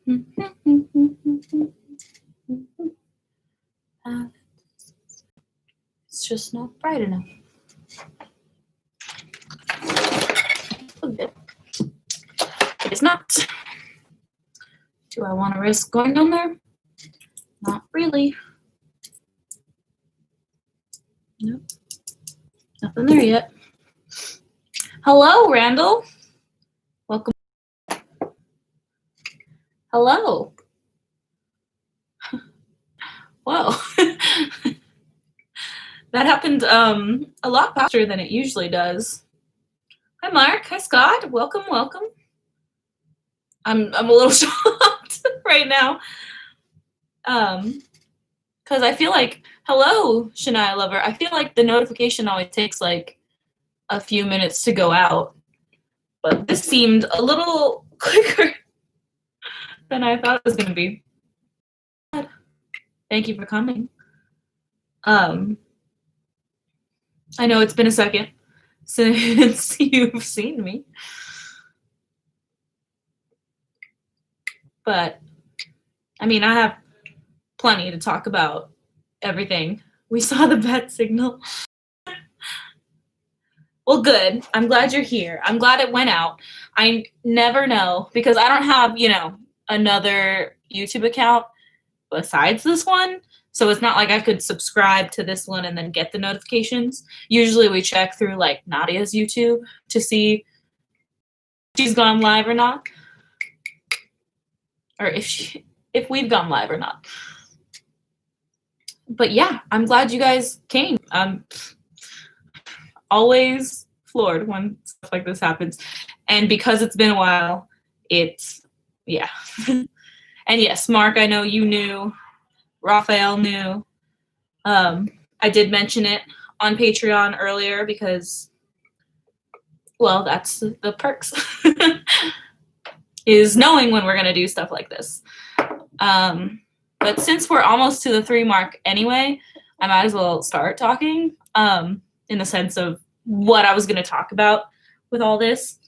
It's just not bright enough. It is not. Do I want to risk going down there? Not really. Nope. Nothing there yet. Hello, Randall. Welcome. Hello. Whoa. That happened a lot faster than it usually does. Hi, Mark. Hi, Scott. Welcome, welcome. I'm a little shocked right now. Because I feel like, hello, Shania Lover. I feel like the notification always takes like a few minutes to go out. But this seemed a little quicker than I thought it was going to be. Thank you for coming. I know it's been a second since you've seen me. But, I mean, I have plenty to talk about everything. We saw the bat signal. Well, good. I'm glad you're here. I'm glad it went out. I never know because I don't have, you know, another YouTube account besides this one. So it's not like I could subscribe to this one and then get the notifications. Usually we check through like Nadia's YouTube to see if she's gone live or not. Or if we've gone live or not. But yeah, I'm glad you guys came. I'm always floored when stuff like this happens. And because it's been a while, it's, yeah. And yes, Mark, I know you knew. Raphael knew. I did mention it on Patreon earlier because, well, that's the perks. Is knowing when we're going to do stuff like this. But since we're almost to the 3 mark anyway, I might as well start talking in the sense of what I was going to talk about with all this.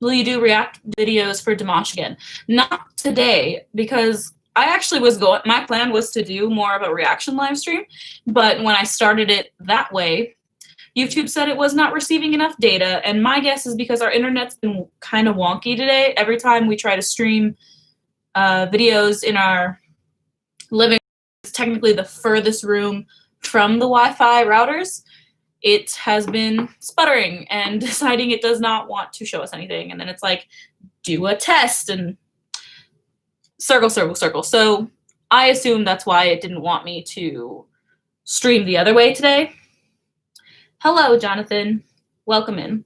Will you do react videos for Dimash again? Not today, because I actually was my plan was to do more of a reaction live stream, but when I started it that way, YouTube said it was not receiving enough data, and my guess is because our internet's been kind of wonky today. Every time we try to stream videos in our living room, it's technically the furthest room from the Wi-Fi routers, it has been sputtering and deciding it does not want to show us anything. And then it's like, do a test and circle, circle, circle. So I assume that's why it didn't want me to stream the other way today. Hello, Jonathan. Welcome in.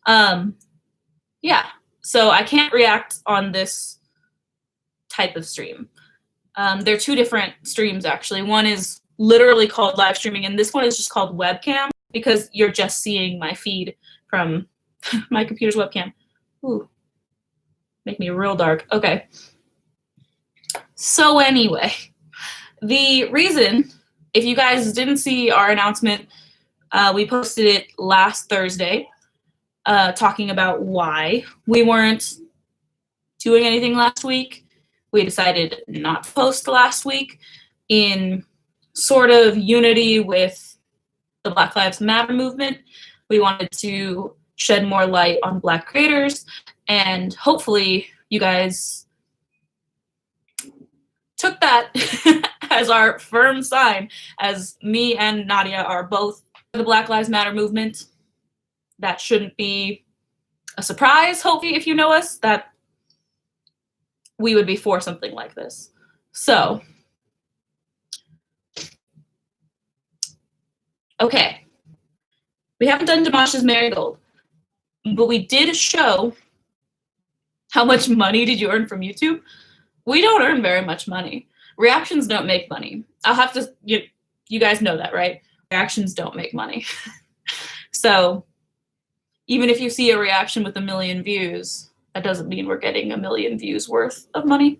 Yeah, so I can't react on this type of stream. They're 2 different streams, actually. One is literally called live streaming, and this one is just called webcam because you're just seeing my feed from my computer's webcam. Ooh, make me real dark. Okay. So anyway, the reason, if you guys didn't see our announcement, we posted it last Thursday, talking about why we weren't doing anything last week. We decided not to post last week in sort of unity with the Black Lives Matter movement. We wanted to shed more light on Black creators, and hopefully you guys took that as our firm sign, as me and Nadia are both the Black Lives Matter movement. That shouldn't be a surprise, hopefully, if you know us, that we would be for something like this. So, okay. We haven't done Dimash's Marigold, but we did show how much money did you earn from YouTube. We don't earn very much money. Reactions don't make money. I'll have to, you guys know that, right? Reactions don't make money. So even if you see a reaction with 1 million views, that doesn't mean we're getting 1 million views worth of money.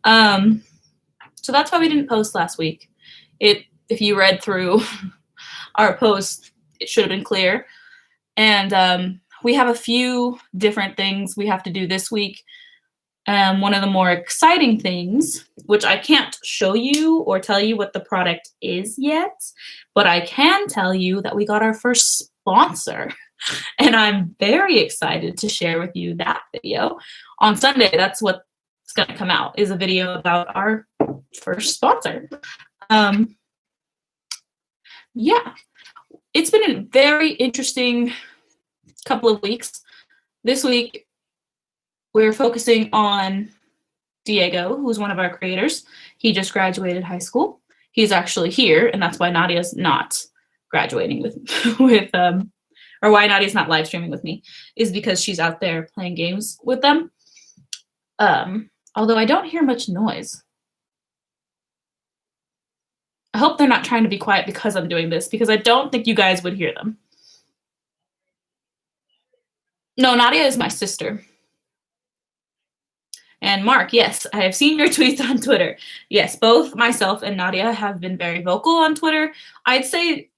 So that's why we didn't post last week. If you read through our post, it should have been clear. And we have a few different things we have to do this week. One of the more exciting things, which I can't show you or tell you what the product is yet, but I can tell you that we got our first sponsor. And I'm very excited to share with you that video. On Sunday, that's what's going to come out, is a video about our first sponsor. Yeah, it's been a very interesting couple of weeks. This week, we're focusing on Diego, who's one of our creators. He just graduated high school. He's actually here, and that's why Nadia's not graduating or why Nadia's not live streaming with me, is because she's out there playing games with them. Although I don't hear much noise. I hope they're not trying to be quiet because I'm doing this, because I don't think you guys would hear them. No, Nadia is my sister. And Mark, yes, I have seen your tweets on Twitter. Yes, both myself and Nadia have been very vocal on Twitter. I'd say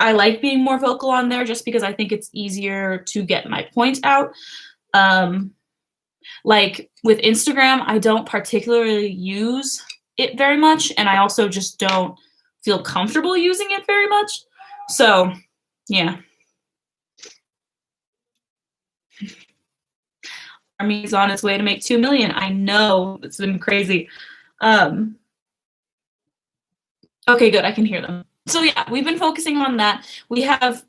I like being more vocal on there just because I think it's easier to get my point out. Like with Instagram, I don't particularly use it very much, and I also just don't feel comfortable using it very much. So, yeah. Army's on its way to make 2 million. I know, it's been crazy. Okay, good, I can hear them. So yeah, we've been focusing on that. We have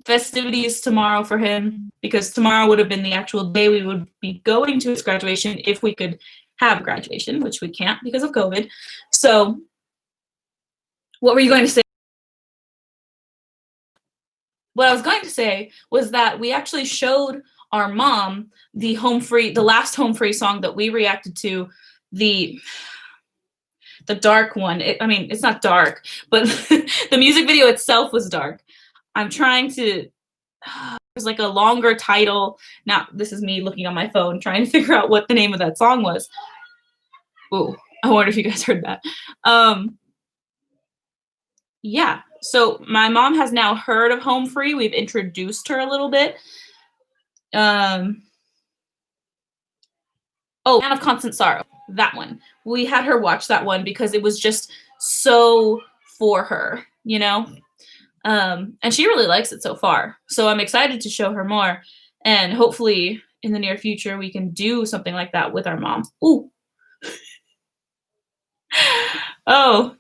festivities tomorrow for him, because tomorrow would have been the actual day we would be going to his graduation if we could have graduation, which we can't because of COVID. So what were you going to say? What I was going to say was that we actually showed our mom the last Home Free song that we reacted to, the dark one. It's not dark, but the music video itself was dark. I'm trying to, there's like a longer title. Now, this is me looking on my phone, trying to figure out what the name of that song was. Ooh, I wonder if you guys heard that. Yeah, so my mom has now heard of Home Free. We've introduced her a little bit. Man of Constant Sorrow, that one. We had her watch that one because it was just so for her, you know? And she really likes it so far. So I'm excited to show her more. And hopefully in the near future, we can do something like that with our mom. Ooh. Oh,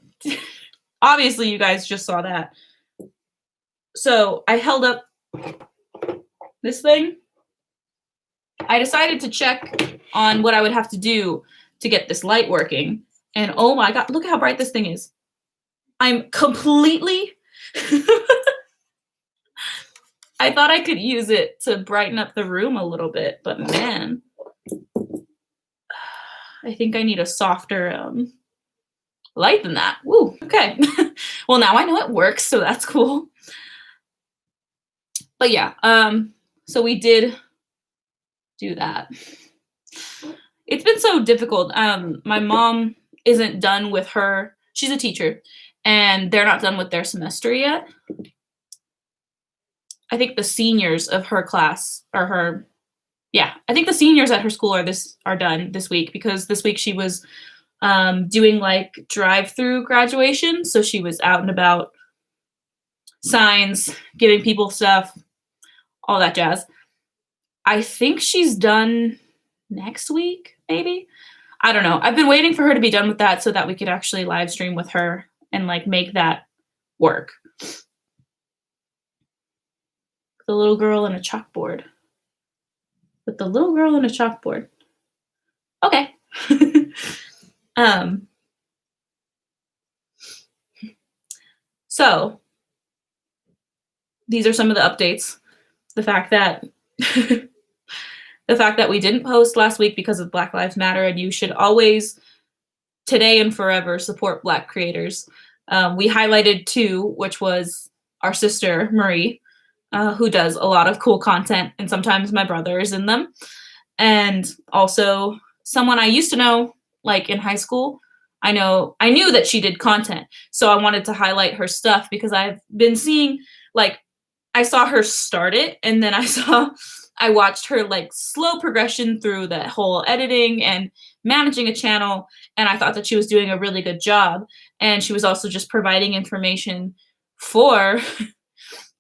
obviously you guys just saw that. So I held up this thing. I decided to check on what I would have to do to get this light working. And oh my God, look how bright this thing is. I'm completely, I thought I could use it to brighten up the room a little bit, but man, I think I need a softer light than that. Woo, okay. Well, now I know it works, so that's cool. But yeah, so we did do that. It's been so difficult. My mom isn't done with she's a teacher, and they're not done with their semester yet. I think the seniors of her class I think the seniors at her school are done this week, because this week she was doing like drive-through graduation. So she was out and about, signs, giving people stuff, all that jazz. I think she's done next week, maybe. I don't know. I've been waiting for her to be done with that so that we could actually live stream with her and like make that work. The little girl and a chalkboard. With the little girl and a chalkboard. Okay. So these are some of the updates. The fact that we didn't post last week because of Black Lives Matter, and you should always, today and forever, support Black creators. We highlighted 2, which was our sister, Marie, who does a lot of cool content, and sometimes my brother is in them. And also someone I used to know, like in high school. I knew that she did content, so I wanted to highlight her stuff because I've been seeing, like, I saw her start it, and then I watched her like slow progression through the whole editing and managing a channel, and I thought that she was doing a really good job. And she was also just providing information for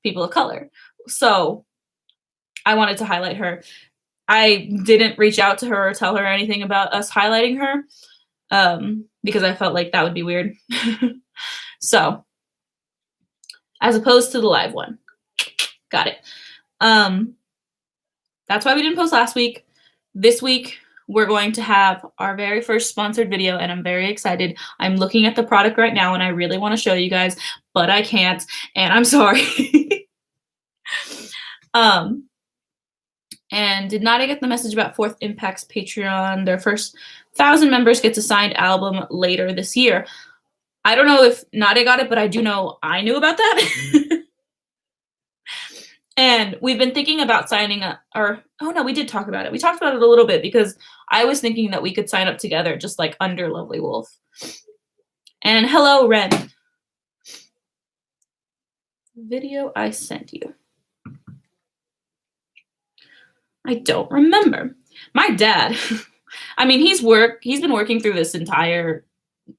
people of color. So I wanted to highlight her. I didn't reach out to her or tell her anything about us highlighting her because I felt like that would be weird. So, as opposed to the live one. Got it. That's why we didn't post last week. This week, we're going to have our very first sponsored video, and I'm very excited. I'm looking at the product right now, and I really want to show you guys, but I can't, and I'm sorry. And did Nadia get the message about Fourth Impact's Patreon? Their first 1,000 members gets a signed album later this year. I don't know if Nadia got it, but I do know I knew about that. And we've been thinking about signing up, or, oh no, we did talk about it. We talked about it a little bit because I was thinking that we could sign up together, just like under Lovely Wolf. And hello, Ren. Video I sent you. I don't remember. My dad, I mean, he's been working through this entire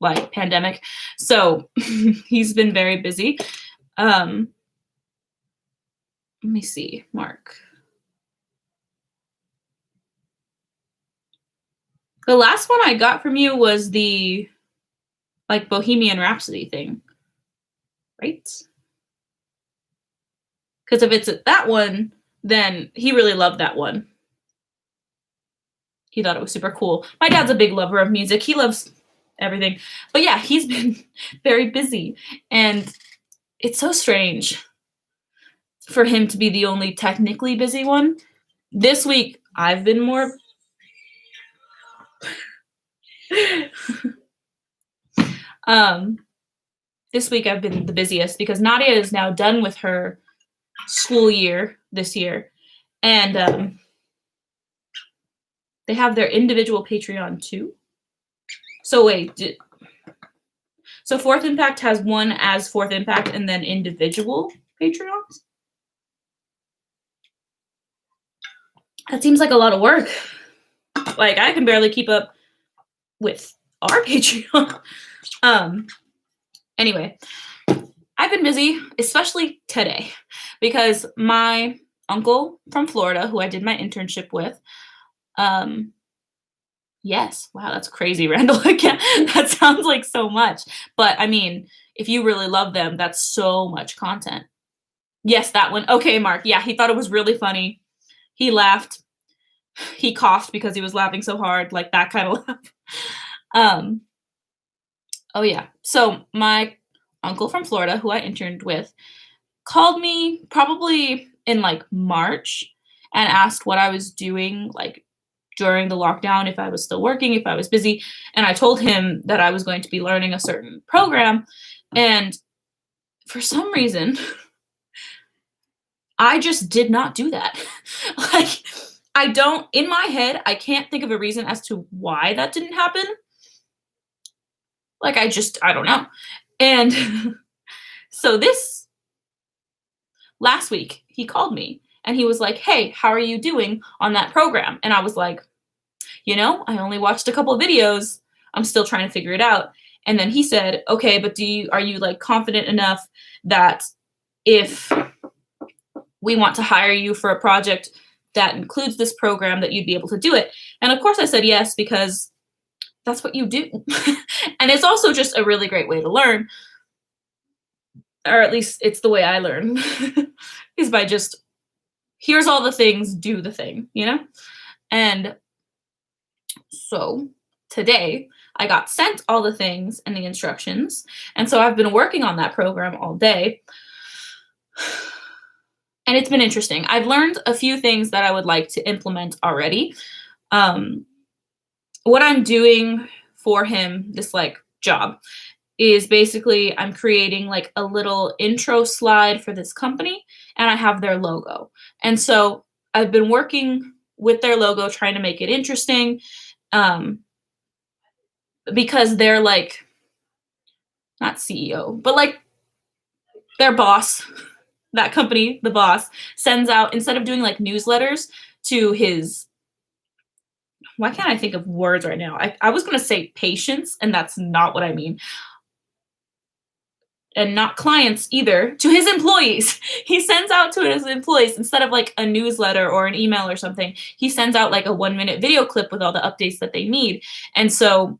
like pandemic, so he's been very busy. Let me see, Mark. The last one I got from you was the like Bohemian Rhapsody thing, right? Because if it's that one, then he really loved that one. He thought it was super cool. My dad's a big lover of music. He loves everything. But yeah, he's been very busy. And it's so strange for him to be the only technically busy one. This week, I've been more... this week I've been the busiest because Nadia is now done with her school year this year. And they have their individual Patreon too. So wait, so Fourth Impact has one as Fourth Impact and then individual Patreons? That seems like a lot of work. Like, I can barely keep up with our Patreon. Anyway, I've been busy, especially today, because my uncle from Florida, who I did my internship with, yes, wow, that's crazy, Randall. Again, that sounds like so much. But I mean, if you really love them, that's so much content. Yes, that one. Okay, Mark. Yeah, he thought it was really funny. He laughed. He coughed because he was laughing so hard, like that kind of laugh. Oh yeah. So my uncle from Florida, who I interned with, called me probably in like March and asked what I was doing like during the lockdown, if I was still working, if I was busy. And I told him that I was going to be learning a certain program. And for some reason, I just did not do that. Like, I don't, in my head, I can't think of a reason as to why that didn't happen. Like, I don't know. And so this last week, he called me and he was like, hey, how are you doing on that program? And I was like, you know, I only watched a couple of videos. I'm still trying to figure it out. And then he said, okay, but are you like confident enough that if we want to hire you for a project that includes this program that you'd be able to do it? And of course I said yes, because that's what you do. And it's also just a really great way to learn. Or at least it's the way I learn, is by just, here's all the things, do the thing, you know? And so today I got sent all the things and the instructions. And so I've been working on that program all day. And it's been interesting. I've learned a few things that I would like to implement already. What I'm doing for him, this like job, is basically I'm creating like a little intro slide for this company, and I have their logo. And so I've been working with their logo, trying to make it interesting, because they're like, not CEO, but like their boss that company, the boss, sends out, instead of doing like newsletters to his, why can't I think of words right now? I was going to say patients, and that's not what I mean. And not clients either, to his employees. He sends out to his employees, instead of like a newsletter or an email or something, he sends out like a 1-minute video clip with all the updates that they need. And so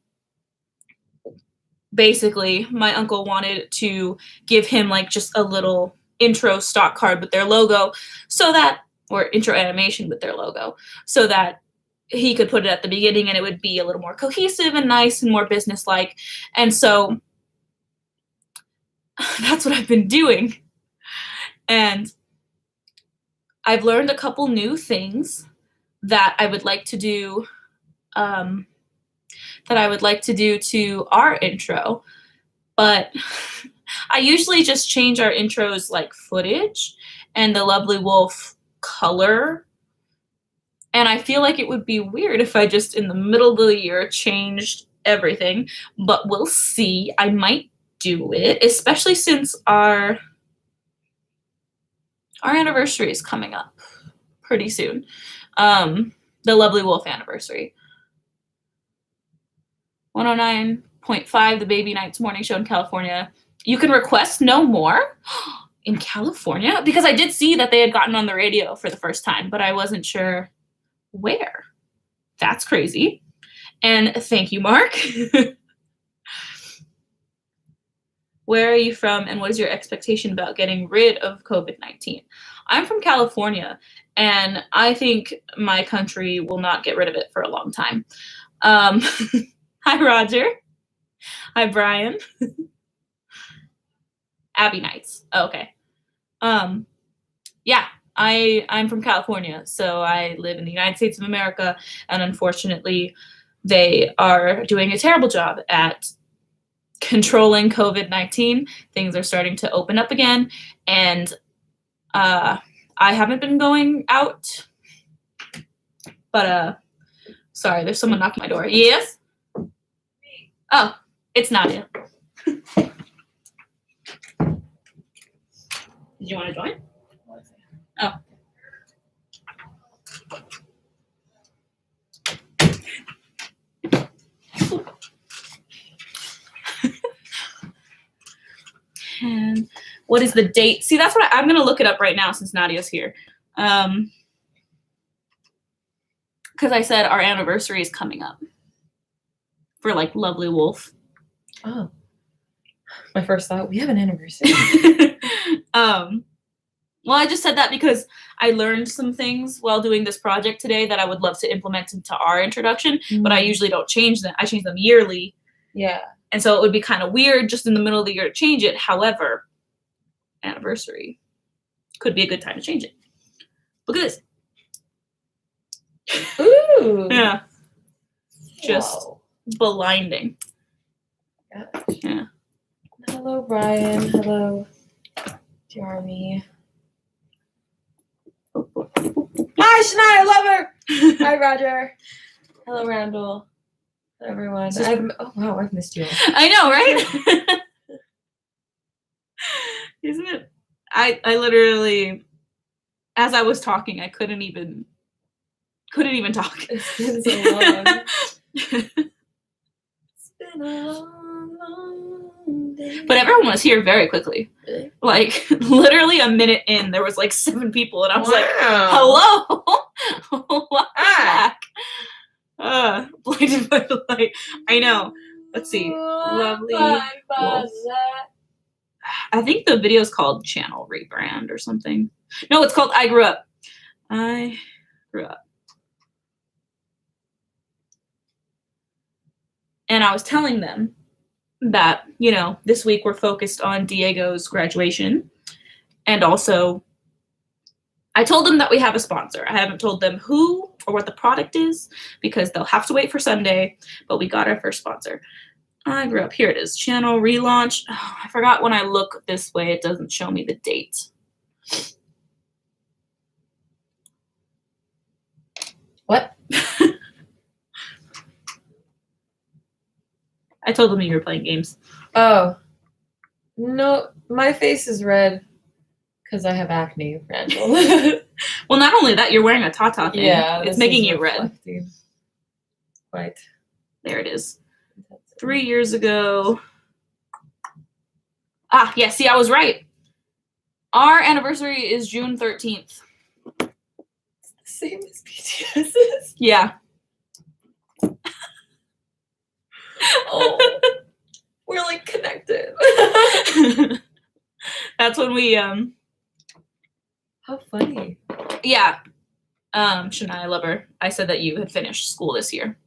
basically my uncle wanted to give him like just a little intro stock card with their logo, so that, or intro animation with their logo, so that he could put it at the beginning and it would be a little more cohesive and nice and more business-like. And so that's what I've been doing. And I've learned a couple new things that I would like to do, to our intro. But I usually just change our intros like footage and the Lovely Wolf color. And I feel like it would be weird if I just in the middle of the year changed everything. But we'll see. I might do it, especially since our anniversary is coming up pretty soon. The Lovely Wolf anniversary. 109.5, the Baby Nights morning show in California. You can request no more in California, because I did see that they had gotten on the radio for the first time, but I wasn't sure where. That's crazy. And thank you, Mark. Where are you from, and what is your expectation about getting rid of COVID-19? I'm from California, and I think my country will not get rid of it for a long time. Hi, Roger. Hi, Brian. Abby Nights. Oh, okay. Yeah, I'm from California, so I live in the United States of America, and unfortunately, they are doing a terrible job at controlling COVID-19. Things are starting to open up again, and I haven't been going out, but sorry, there's someone knocking my door. Yes? Oh, it's Nadia. Did you want to join? Oh. And what is the date? See, that's what I'm going to look it up right now since Nadia's here. Because I said our anniversary is coming up for like Lovely Wolf. Oh, my first thought, we have an anniversary. Well, I just said that because I learned some things while doing this project today that I would love to implement into our introduction, but I usually don't change them. I change them yearly. Yeah. And so it would be kind of weird just in the middle of the year to change it. However, anniversary could be a good time to change it. Look at this. Ooh. Yeah. Just Whoa. blinding. Yeah. Hello, Brian. Hello, Jeremy. Hi, Shania. I love her. Hi, Roger. Hello, Randall. Hello, everyone. Oh, wow. I've missed you all. I know, right? Isn't it? I literally, as I was talking, I couldn't even talk. It's been so long. It's been a long day. But everyone was here very quickly. Really? Like, literally a minute in, there was like 7 people, and I was like, Wow. hello? Welcome back. Blinded by the light. I know. Let's see. Lovely Wolf. I think the video is called Channel Rebrand or something. No, it's called I Grew Up. I Grew Up. And I was telling them that, you know, this week we're focused on Diego's graduation. And also, I told them that we have a sponsor. I haven't told them who or what the product is because they'll have to wait for Sunday, but we got our first sponsor. I Grew Up. Here it is. Channel relaunch. Oh, I forgot when I look this way, it doesn't show me the date. What? I told them you were playing games. Oh. No, my face is red Because I have acne, Randall. Well, not only that, you're wearing a Tata thing. Yeah, It's this making is you red. reflecting. Right. There it is. 3 years ago. Ah, yeah, see, I was right. Our anniversary is June 13th. Same as BTS's. Yeah. Oh, we're like connected. That's when we How funny. yeah. Shania Lover, I said that you had finished school this year.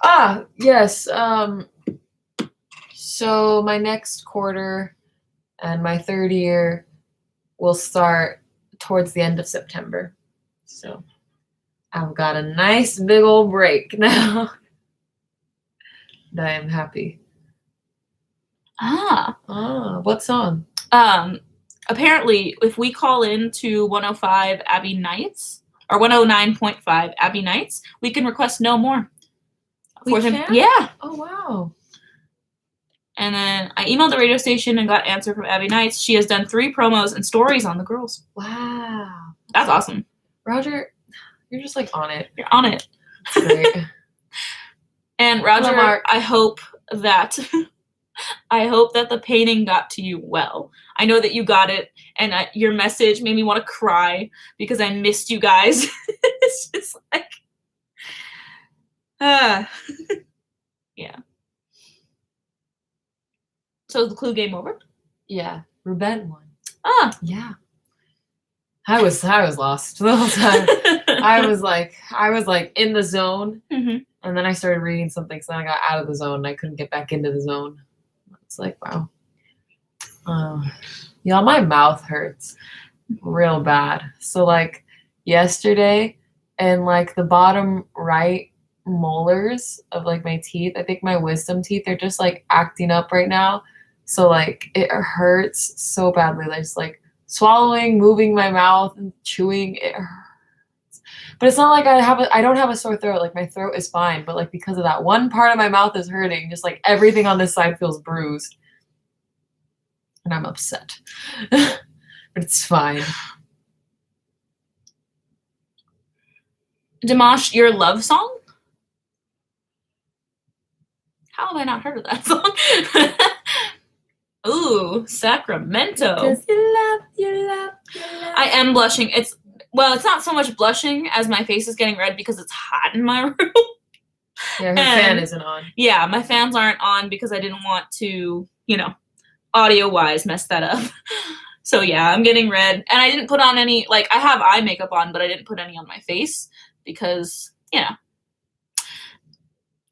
Ah, yes. So my next quarter and my third year will start towards the end of September. So I've got a nice big old break now. And I am happy. Ah. What song? Apparently, if we call in to 105 Abbey Nights or 109.5 Abbey Nights, we can request no more. We can? Yeah. Oh, wow. And then I emailed the radio station and got an answer from Abbey Nights. She has done 3 promos and stories on the girls. Wow. That's awesome. Roger, you're just like on it. You're on it. That's great. And Roger, Hello, Mark. I hope that the painting got to you well. I know that you got it, and your message made me want to cry because I missed you guys. It's just like, yeah. So is the clue game over? Yeah, Ruben won. Ah. Yeah. I was lost the whole time. I was like in the zone, Mm-hmm. and then I started reading something, so then I got out of the zone and I couldn't get back into the zone. It's like, wow. Y'all, my mouth hurts real bad. So like yesterday, and like the bottom right molars of like my teeth, I think my wisdom teeth are just like acting up right now. So like it hurts so badly. Like just like swallowing, moving my mouth and chewing, it hurts. But it's not like I don't have a sore throat. Like my throat is fine, but like because of that one part of my mouth is hurting, just like everything on this side feels bruised. And I'm upset. But it's fine. Dimash, your love song? How have I not heard of that song? Ooh, Sacramento. 'Cause you love. I am blushing. It's not so much blushing as my face is getting red because it's hot in my room. Yeah, her fan isn't on. Yeah, my fans aren't on because I didn't want to, audio-wise mess that up. So yeah, I'm getting red. And I didn't put on any, I have eye makeup on, but I didn't put any on my face because,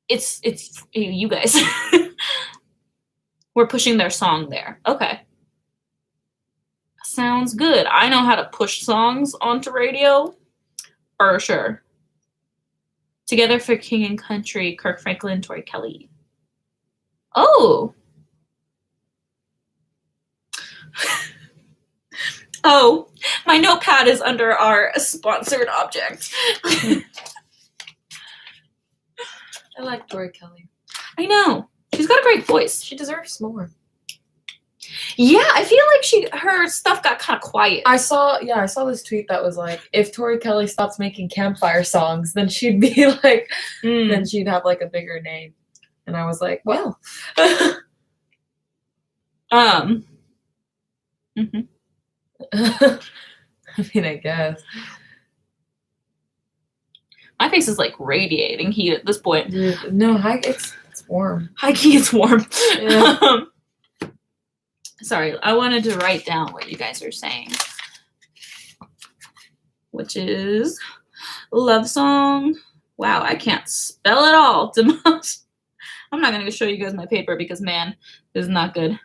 it's you guys. We're pushing their song there. Okay. Sounds good. I know how to push songs onto radio. For sure. Together for King and Country, Kirk Franklin, Tori Kelly. Oh. Oh, my notepad is under our sponsored object. I like Tori Kelly. I know. She's got a great voice. She deserves more. Yeah, I feel like her stuff got kind of quiet. I saw this tweet that was like, if Tori Kelly stops making campfire songs, then she'd be like, then she'd have like a bigger name. And I was like, well. Mhm. I mean, I guess. My face is like radiating heat at this point. Dude, no, it's warm. High key, it's warm. Yeah. Sorry, I wanted to write down what you guys are saying, which is love song. Wow, I can't spell it all. I'm not going to show you guys my paper because, man, this is not good.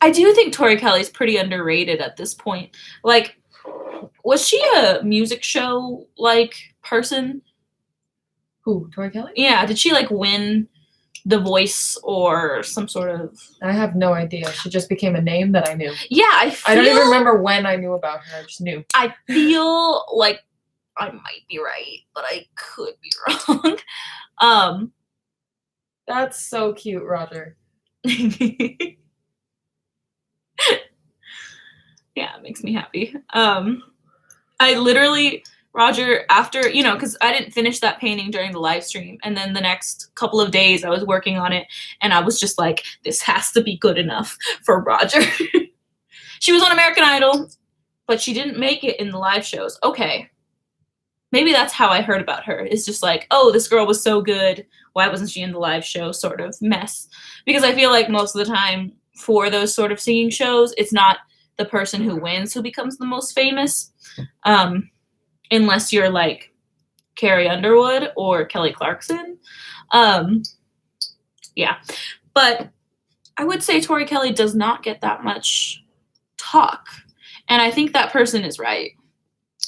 I do think Tori Kelly's pretty underrated at this point. Like, was she a music show person? Who, Tori Kelly? Yeah, did she win The Voice or some sort of? I have no idea. She just became a name that I knew. Yeah, I don't even remember when I knew about her. I just knew. I feel like I might be right, but I could be wrong. That's so cute, Roger. Yeah, it makes me happy. I literally, Roger, after, because I didn't finish that painting during the live stream. And then the next couple of days I was working on it and I was just like, this has to be good enough for Roger. She was on American Idol, but she didn't make it in the live shows. Okay. Maybe that's how I heard about her. It's just like, oh, this girl was so good. Why wasn't she in the live show sort of mess? Because I feel like most of the time for those sort of singing shows, it's not the person who wins who becomes the most famous. Unless you're like Carrie Underwood or Kelly Clarkson. Yeah. But I would say Tori Kelly does not get that much talk. And I think that person is right.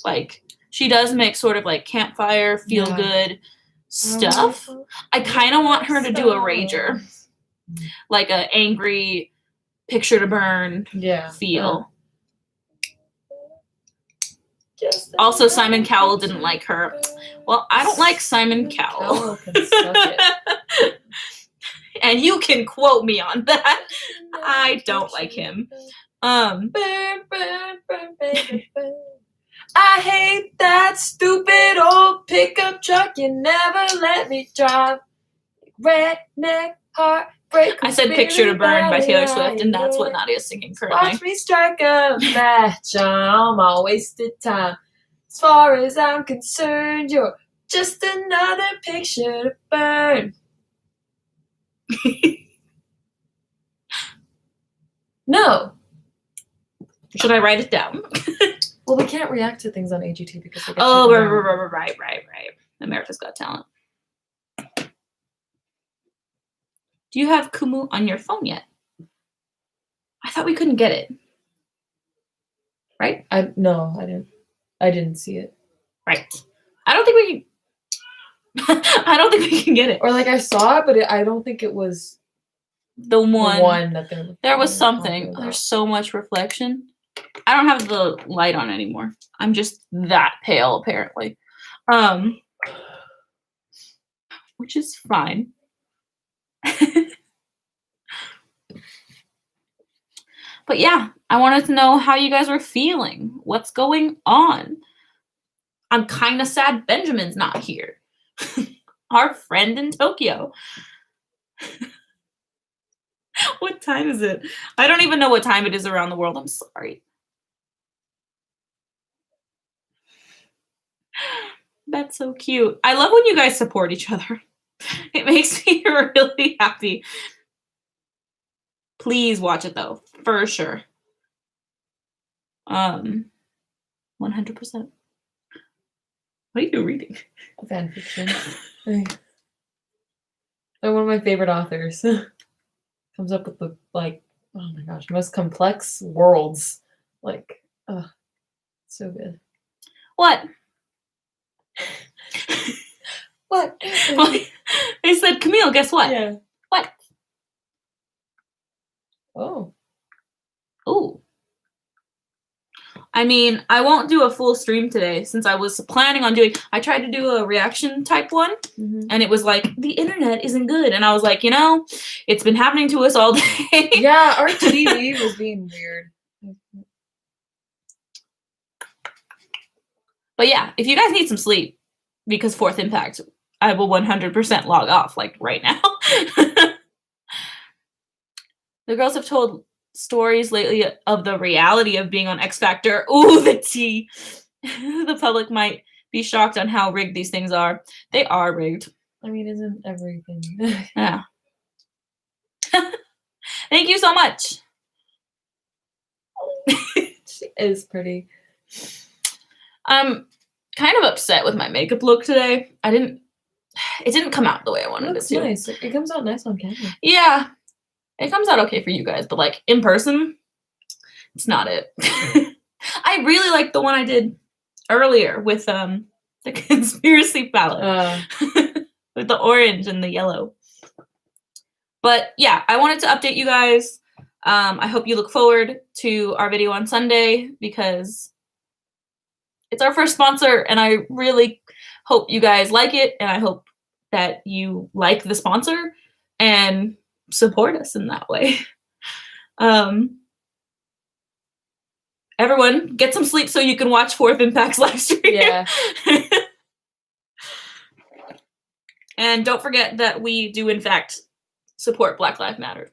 Like, she does make sort of like campfire, feel good stuff. I kind of want her to do a rager. Like a angry picture to burn feel. Also, Simon Cowell didn't like her. Well, I don't like Simon Cowell. And you can quote me on that. I don't like him. I hate that stupid old pickup truck you never let me drive. Redneck heartbreak. I said Picture to Burn by Taylor Swift, and that's what Nadia's singing currently. Watch me strike a match on my wasted time. As far as I'm concerned, you're just another picture to burn. No. Should I write it down? Well, we can't react to things on AGT because they get right. America's Got Talent. Do you have Kumu on your phone yet? I thought we couldn't get it. Right? No, I didn't see it. Right. I don't think we can get it. Or like I saw it, but I don't think it was the one that they're. There was something. There's so much reflection. I don't have the light on anymore. I'm just that pale, apparently. Which is fine. But yeah, I wanted to know how you guys were feeling. What's going on? I'm kind of sad Benjamin's not here. Our friend in Tokyo. What time is it? I don't even know what time it is around the world. I'm sorry. That's so cute. I love when you guys support each other. It makes me really happy. Please watch it though, for sure. 100%. What are you reading? Fan fiction. They're one of my favorite authors. Comes up with the oh my gosh, most complex worlds. So good. What? What? They said, Camille, guess what? Yeah. What? Oh. Ooh. I mean, I won't do a full stream today since I was planning on I tried to do a reaction type one, and it was like, the internet isn't good. And I was like, it's been happening to us all day. Yeah, our TV was being weird. But yeah, if you guys need some sleep, because Fourth Impact, I will 100% log off, right now. The girls have told stories lately of the reality of being on X Factor. Ooh, the tea. The public might be shocked on how rigged these things are. They are rigged. I mean, isn't everything? Yeah. Thank you so much. She is pretty. I'm kind of upset with my makeup look today. It didn't come out the way I wanted it to. Nice. It comes out nice on camera. Yeah. It comes out okay for you guys, but in person, it's not it. I really like the one I did earlier with the conspiracy palette. With the orange and the yellow. But yeah, I wanted to update you guys. I hope you look forward to our video on Sunday because it's our first sponsor and I really hope you guys like it and I hope that you like the sponsor and support us in that way. Everyone, get some sleep so you can watch Fourth Impact's live stream. Yeah. And don't forget that we do, in fact, support Black Lives Matter.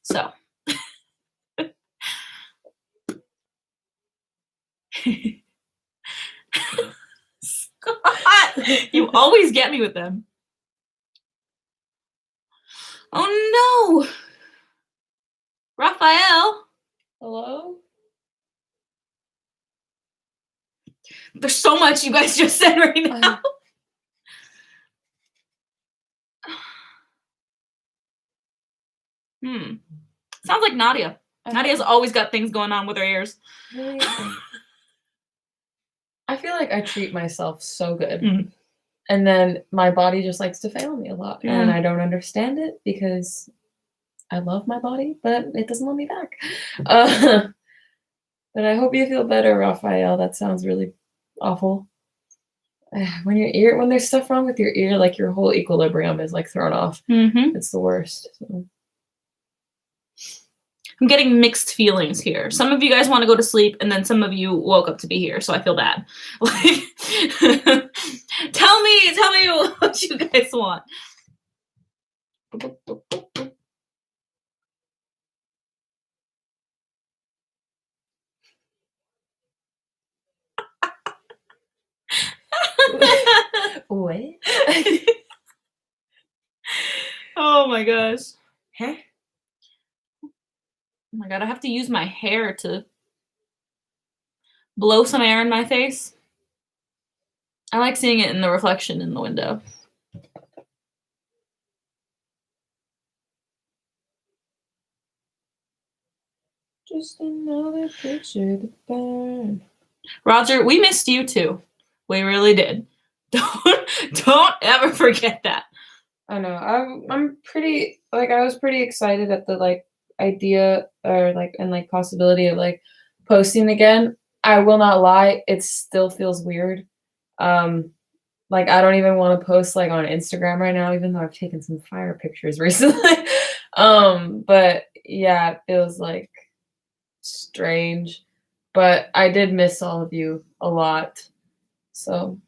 So. Scott, you always get me with them. Oh no! Raphael! Hello? There's so much you guys just said right now. Sounds like Nadia. Nadia's always got things going on with her ears. Really? I feel like I treat myself so good. And then my body just likes to fail me a lot. Yeah. And I don't understand it because I love my body, but it doesn't love me back. But I hope you feel better, Raphael. That sounds really awful. When there's stuff wrong with your ear, like your whole equilibrium is like thrown off. It's the worst. So. I'm getting mixed feelings here. Some of you guys want to go to sleep, and then some of you woke up to be here, so I feel bad. Like, tell me what you guys want. What? Oh my gosh. Huh? Oh my god, I have to use my hair to blow some air in my face. I like seeing it in the reflection in the window. Just another picture to burn. Roger, we missed you too. We really did. Don't ever forget that. I know. I'm pretty I was pretty excited at the idea or possibility of posting again. I will not lie, it still feels weird. I don't even want to post on Instagram right now, even though I've taken some fire pictures recently. But yeah, it feels strange. But I did miss all of you a lot. So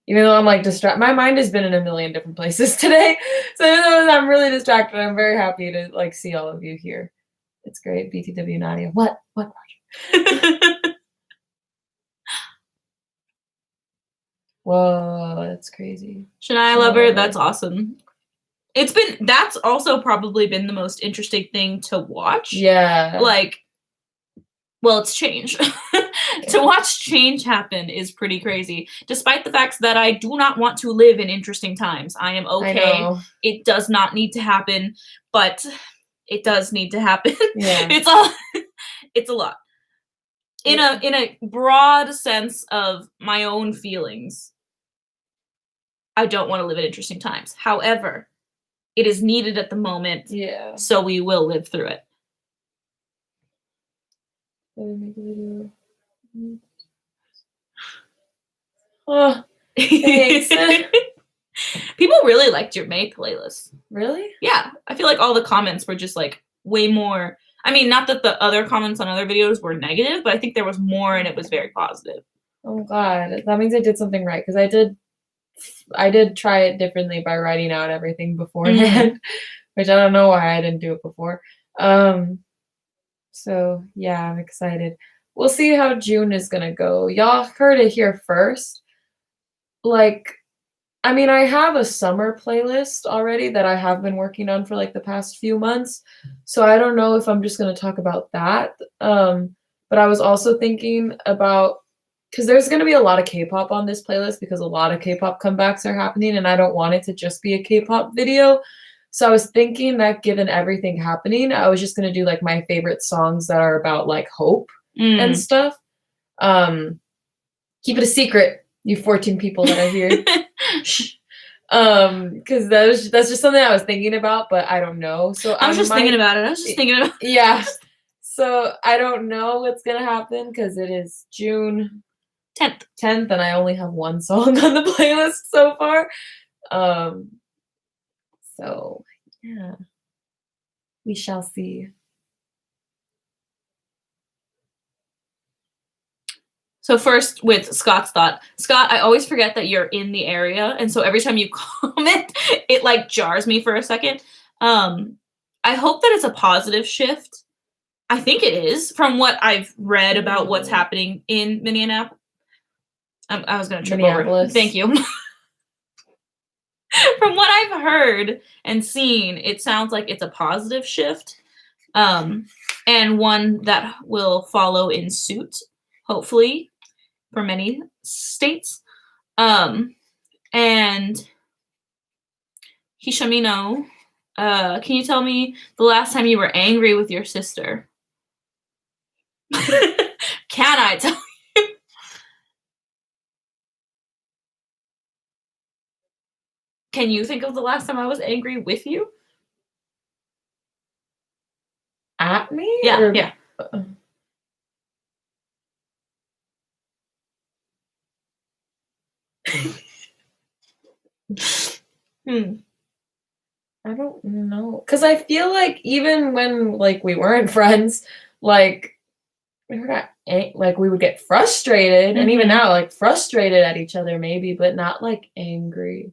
even though I'm distracted, my mind has been in a million different places today. So even though I'm really distracted, I'm very happy to see all of you here. It's great. BTW Nadia. What, Roger? Whoa, that's crazy. Shania Lover, that's awesome. That's also probably been the most interesting thing to watch. Yeah. Well, it's change. To watch change happen is pretty crazy. Despite the fact that I do not want to live in interesting times. I am okay. It does not need to happen, but it does need to happen. Yeah. It's a lot. In a broad sense of my own feelings, I don't want to live in interesting times. However, it is needed at the moment. Yeah. So we will live through it. Oh, thanks. People really liked your May playlist. Really? Yeah. I feel like all the comments were just way more. I mean, not that the other comments on other videos were negative, but I think there was more and it was very positive. Oh God. That means I did something right, because I did try it differently by writing out everything beforehand, which I don't know why I didn't do it before. So yeah, I'm excited. We'll see how June is gonna go. Y'all heard it here first. I mean, I have a summer playlist already that I have been working on for the past few months. So I don't know if I'm just gonna talk about that. But I was also thinking about, because there's gonna be a lot of K-pop on this playlist because a lot of K-pop comebacks are happening, and I don't want it to just be a K-pop video. So I was thinking that given everything happening, I was just gonna do my favorite songs that are about hope and stuff. Keep it a secret, you 14 people that are here. Because that's just something I was thinking about, but I don't know. So I was just thinking about it. Yeah. So I don't know what's gonna happen because it is June 10th, and I only have one song on the playlist so far. So, yeah. We shall see. So first with Scott's thought. Scott, I always forget that you're in the area, and so every time you comment, it like jars me for a second. I hope that it's a positive shift. I think it is from what I've read about what's happening in Minneapolis. I was going to trip over. Minneapolis. Thank you. From what I've heard and seen, it sounds like it's a positive shift, and one that will follow in suit, hopefully, for many states. And Hishamino, can you tell me the last time you were angry with your sister? Can I tell you? Can you think of the last time I was angry with you? At me? Yeah, Or- yeah. I don't know. Because I feel like even when, like, we weren't friends, like, we were like, we would get frustrated. And even Mhm. now, like, frustrated at each other maybe, but not, like, angry.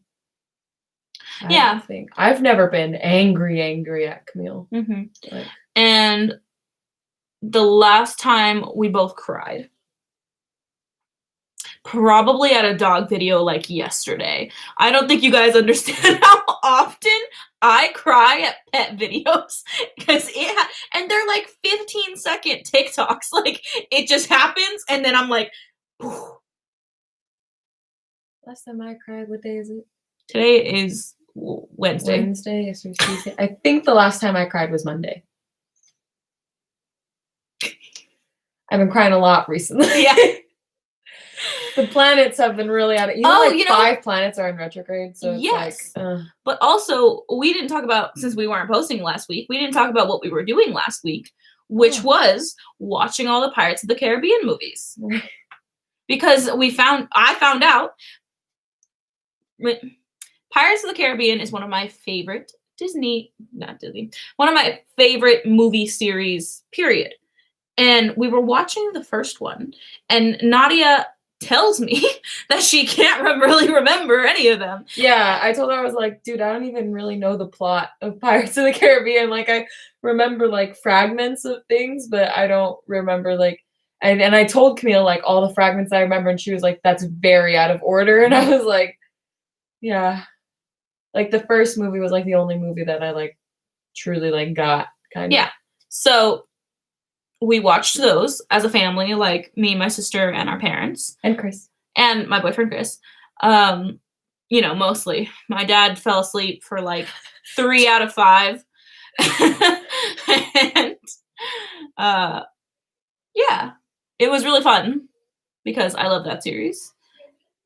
I Yeah. don't think. I've never been angry at Camille. Mm-hmm. Like, And the last time we both cried, probably at a dog video like yesterday. I don't think you guys understand how often I cry at pet videos because and they're like 15-second TikToks. Like it just happens, and then I'm like, "Phew." last time I cried, what day is it? Today is Wednesday. Wednesday. Yesterday's Tuesday. I think the last time I cried was Monday. I've been crying a lot recently. Yeah. The planets have been really out of. Like 5 planets are in retrograde, so it's Yes. like. But also, we didn't talk about, since we weren't posting last week, we didn't talk about what we were doing last week, which was watching all the Pirates of the Caribbean movies. Because I found out Pirates of the Caribbean is one of my favorite one of my favorite movie series, period. And we were watching the first one, and Nadia tells me that she can't really remember any of them. Yeah, I told her, I was like, dude, I don't even really know the plot of Pirates of the Caribbean. Like, I remember, like, fragments of things, but I don't remember, like, and I told Camille, like, all the fragments I remember, and she was like, that's very out of order. And I was like, yeah. Like, the first movie was, like, the only movie that I, like, truly, like, got, kind of. Yeah. So we watched those as a family, like me, my sister, and our parents. And Chris. And my boyfriend, Chris. Mostly. My dad fell asleep for like 3 out of 5. And yeah, it was really fun because I love that series.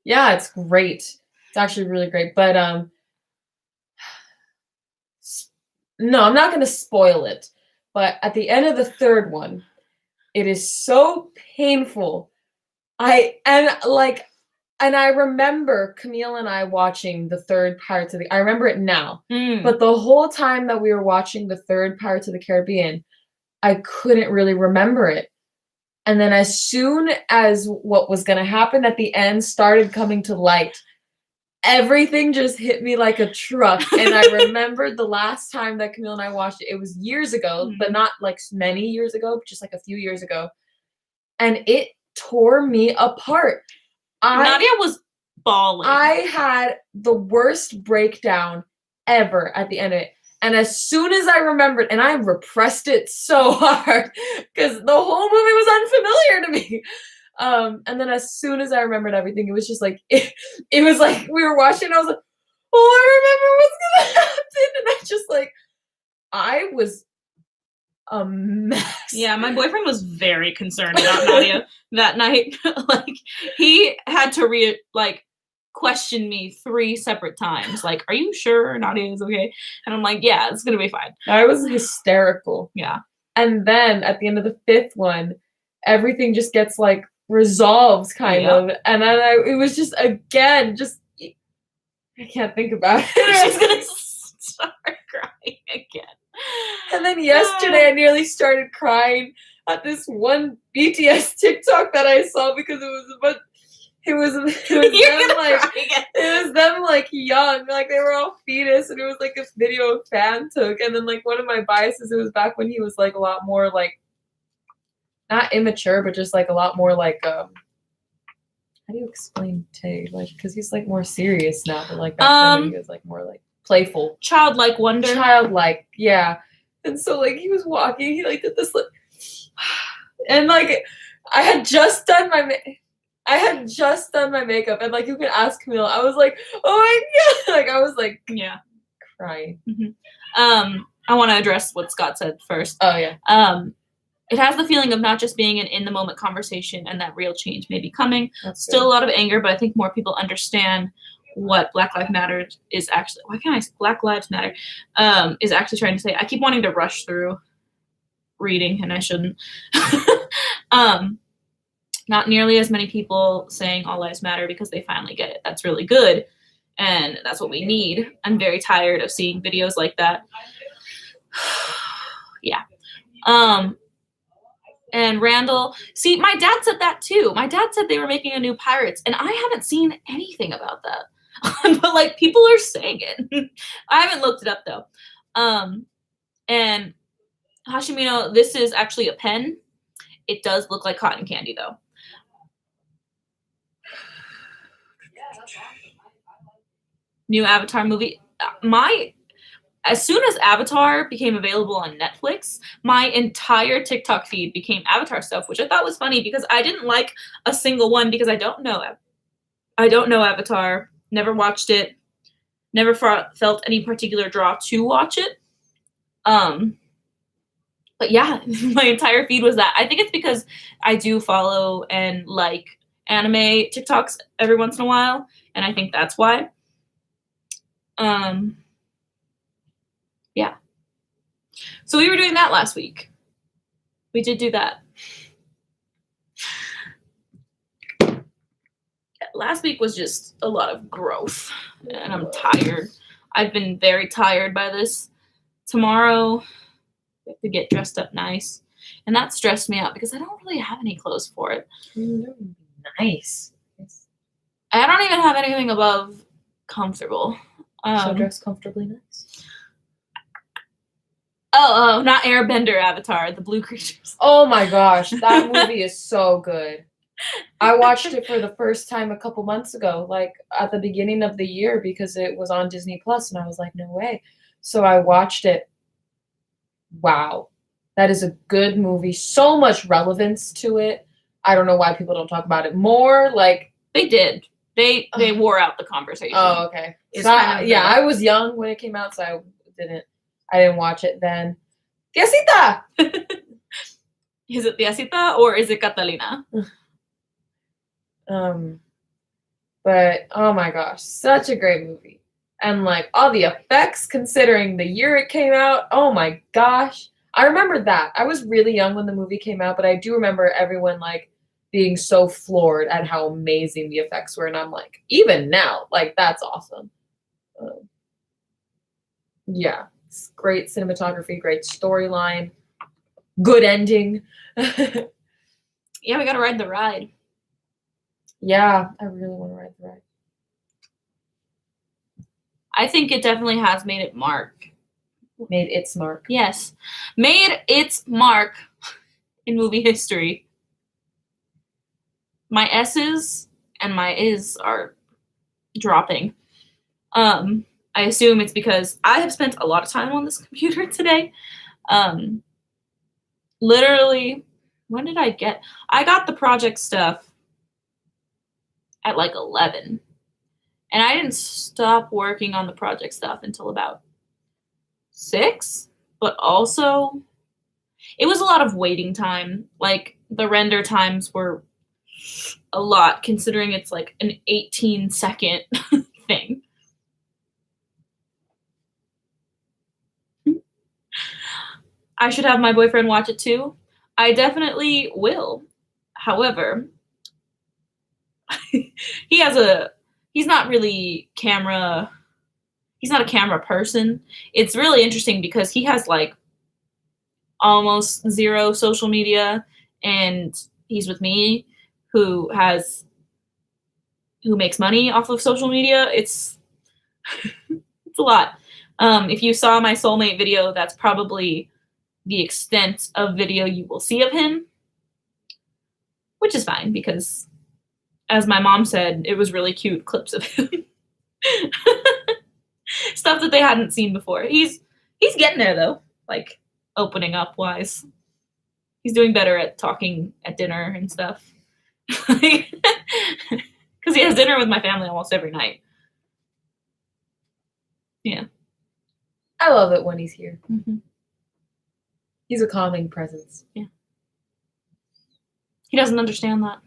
Yeah, it's great. It's actually really great. But no, I'm not going to spoil it. But at the end of the third one, it is so painful. I remember Camille and I watching the third Pirates of the. I remember it now. But the whole time that we were watching the third Pirates of the Caribbean, I couldn't really remember it. And then as soon as what was going to happen at the end started coming to light, everything just hit me like a truck. And I remembered the last time that Camille and I watched it. It was years ago, but not like many years ago, just like a few years ago. And it tore me apart. Nadia was bawling. I had the worst breakdown ever at the end of it. And as soon as I remembered, and I repressed it so hard because the whole movie was unfamiliar to me. And then as soon as I remembered everything, it was just like, it was like we were watching, and I was like, oh, I remember what's going to happen. And I just like, I was a mess. Yeah, my boyfriend was very concerned about Nadia that night. Like, he had to question me 3 separate times. Like, are you sure Nadia is okay? And I'm like, yeah, it's gonna be fine. I was hysterical. Yeah. And then at the end of the 5th one, everything just gets like resolved kind of. And then it was just again, I can't think about it. She's gonna stop. again. And then yesterday I nearly started crying at this one BTS TikTok that I saw because it was You're them gonna like cry again. it was them like young, like they were all fetus, and it was like this video a fan took, and then like one of my biases, it was back when he was like a lot more like not immature, but just like a lot more like how do you explain Tay? Like because he's like more serious now, but like back then when he was like more like playful. Childlike wonder. Childlike, yeah. And so like he was walking, he like did this like and like I had just done my makeup and like you can ask Camille, I was like, oh my god, like I was like Yeah. crying. I want to address what Scott said first. Oh yeah. It has the feeling of not just being an in the moment conversation and that real change may be coming. That's Still good. a lot of anger, but I think more people understand what Black Lives Matter is actually. Why can't I say Black Lives Matter? Is actually trying to say. I keep wanting to rush through reading, and I shouldn't. Not nearly as many people saying all lives matter because they finally get it. That's really good, and that's what we need. I'm very tired of seeing videos like that. Yeah. And Randall, see, my dad said that too. My dad said they were making a new Pirates, and I haven't seen anything about that. But like people are saying it. I haven't looked it up though. And Hashimino, this is actually a pen. It does look like cotton candy though. New Avatar movie. As soon as Avatar became available on Netflix, my entire TikTok feed became Avatar stuff, which I thought was funny because I didn't like a single one because I don't know Avatar, never watched it, never felt any particular draw to watch it. But yeah, my entire feed was that. I think it's because I do follow and like anime TikToks every once in a while, and I think that's why. Yeah. So we were doing that last week. We did do that. Last week was just a lot of growth, and I'm tired. I've been very tired by this. Tomorrow, we have to get dressed up nice, and that stressed me out because I don't really have any clothes for it. Nice. I don't even have anything above comfortable. So dress comfortably nice. Oh, not Airbender Avatar, the blue creatures. Oh my gosh, that movie is so good. I watched it for the first time a couple months ago, like at the beginning of the year because it was on Disney Plus, and I was like, no way. So I watched it. Wow. That is a good movie. So much relevance to it. I don't know why people don't talk about it more. Like They did. They wore out the conversation. Oh, okay. It's So kind of I was young when it came out, so I didn't watch it then. Tiasita! Is it Tiasita or is it Catalina? But oh my gosh, such a great movie. And like all the effects considering the year it came out, oh my gosh. I remember that. I was really young when the movie came out, but I do remember everyone like being so floored at how amazing the effects were, and I'm like, even now, like that's awesome. Yeah, it's great cinematography, great storyline, good ending. Yeah, we gotta ride the ride. Yeah, I really want to ride the ride. I think it definitely has made its mark. Made its mark. Yes. Made its mark in movie history. My S's and my is are dropping. I assume it's because I have spent a lot of time on this computer today. Literally, when did I got the project stuff at like 11. And I didn't stop working on the project stuff until about 6. But also, it was a lot of waiting time. Like, the render times were a lot, considering it's like an 18-second thing. I should have my boyfriend watch it too. I definitely will. However, he's not really camera he's not a camera person. It's really interesting because he has like almost zero social media, and he's with me, who makes money off of social media. It's it's a lot. If you saw my soulmate video, that's probably the extent of video you will see of him, which is fine because, as my mom said, it was really cute clips of him. Stuff that they hadn't seen before. He's getting there though, like opening up wise. He's doing better at talking at dinner and stuff. Because he has dinner with my family almost every night. Yeah. I love it when he's here. Mm-hmm. He's a calming presence. Yeah. He doesn't understand that.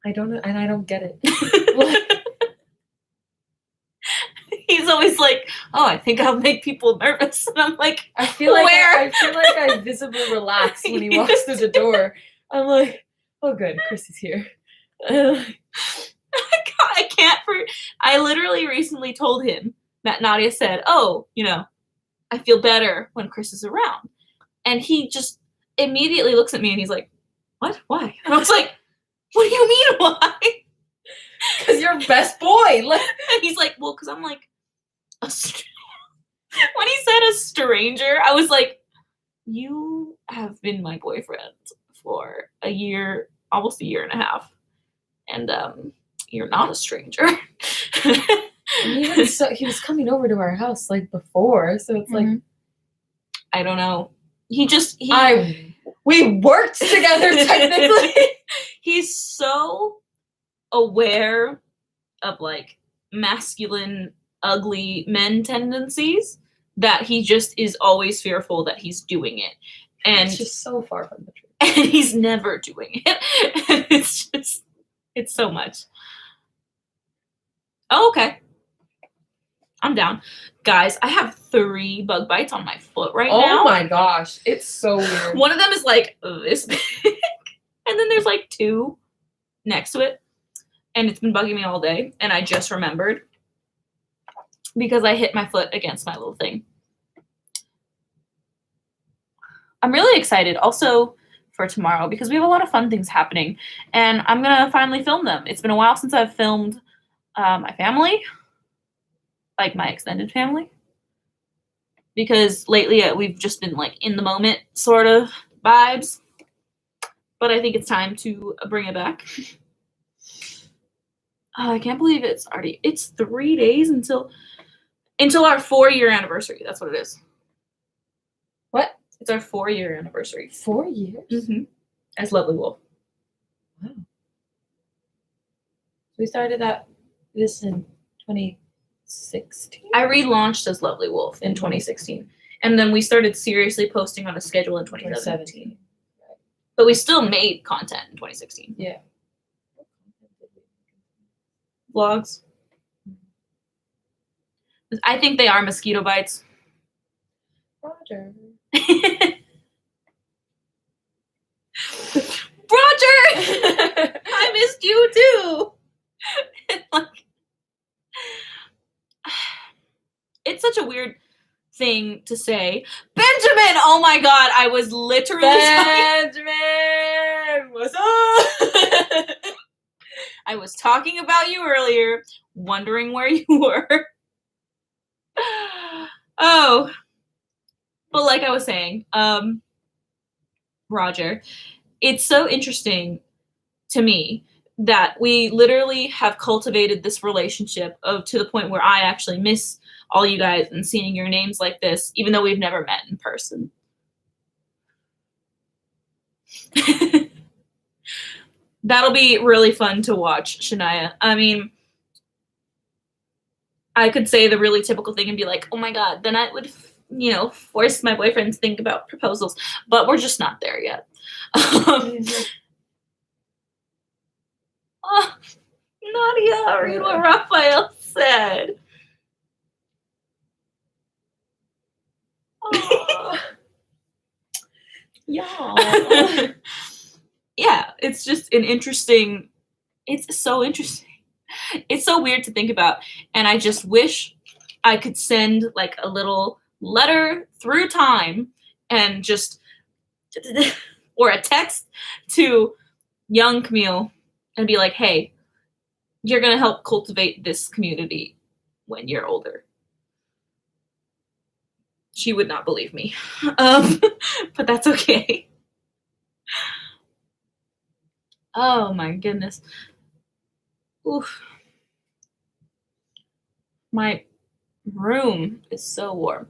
I don't know, and I don't get it. He's always like, "Oh, I think I'll make people nervous," and I'm like, I feel like Where? I visibly relax when he walks through the door. I'm like, oh, good, Chris is here. I can't. I literally recently told him that Nadia said, "Oh, I feel better when Chris is around," and he just immediately looks at me and he's like, "What? Why?" And I was like, "What do you mean, why?" Because you're best boy. And he's like, "Well, because I'm like." When he said a stranger, I was like, you have been my boyfriend for a year, almost a year and a half, and you're not a stranger. Even so, he was coming over to our house like before, so it's like, I don't know. We worked together technically. He's so aware of like masculine ugly men tendencies that he just is always fearful that he's doing it, and it's just so far from the truth, and he's never doing it. And it's so much. Oh, okay, I'm down, guys. I have 3 bug bites on my foot right now. Oh my gosh, it's so weird. One of them is like this big, and then there's like 2 next to it, and it's been bugging me all day, and I just remembered because I hit my foot against my little thing. I'm really excited also for tomorrow because we have a lot of fun things happening, and I'm gonna finally film them. It's been a while since I've filmed my family, like my extended family, because lately we've just been like in the moment sort of vibes, but I think it's time to bring it back. I can't believe it's 3 days until our 4-year anniversary. That's what it is. What? It's our 4-year anniversary. 4 years? Mm-hmm. As Lovely Wolf. Wow. We started this in 2016? I relaunched as Lovely Wolf in 2016. And then we started seriously posting on a schedule in 2017. But we still made content in 2016. Yeah. Vlogs. I think they are mosquito bites. Roger. Roger! I missed you too. It's such a weird thing to say. Benjamin! Oh my god, I was literally Benjamin! What's up? I was talking about you earlier, wondering where you were. Oh. But like I was saying, Roger, it's so interesting to me that we literally have cultivated this relationship to the point where I actually miss all you guys and seeing your names like this, even though we've never met in person. That'll be really fun to watch, Shania. I mean, I could say the really typical thing and be like, oh my god, then I would, force my boyfriend to think about proposals. But we're just not there yet. Oh, Nadia, read what Raphael said. Oh. Y'all. Yeah, it's just it's so interesting. It's so weird to think about. And I just wish I could send like a little letter through time and just or a text to young Camille and be like, hey, you're going to help cultivate this community when you're older. She would not believe me. But that's okay. Oh my goodness. Oof. My room is so warm.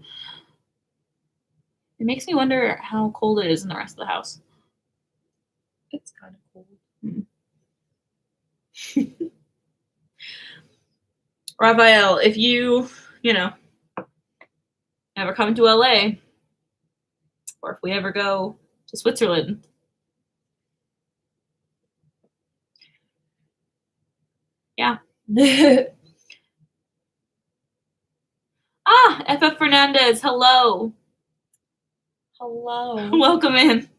It makes me wonder how cold it is in the rest of the house. It's kind of cold. Raphael, if you ever come to LA, or if we ever go to Switzerland, yeah. FF Fernandez, hello. Hello. Welcome in.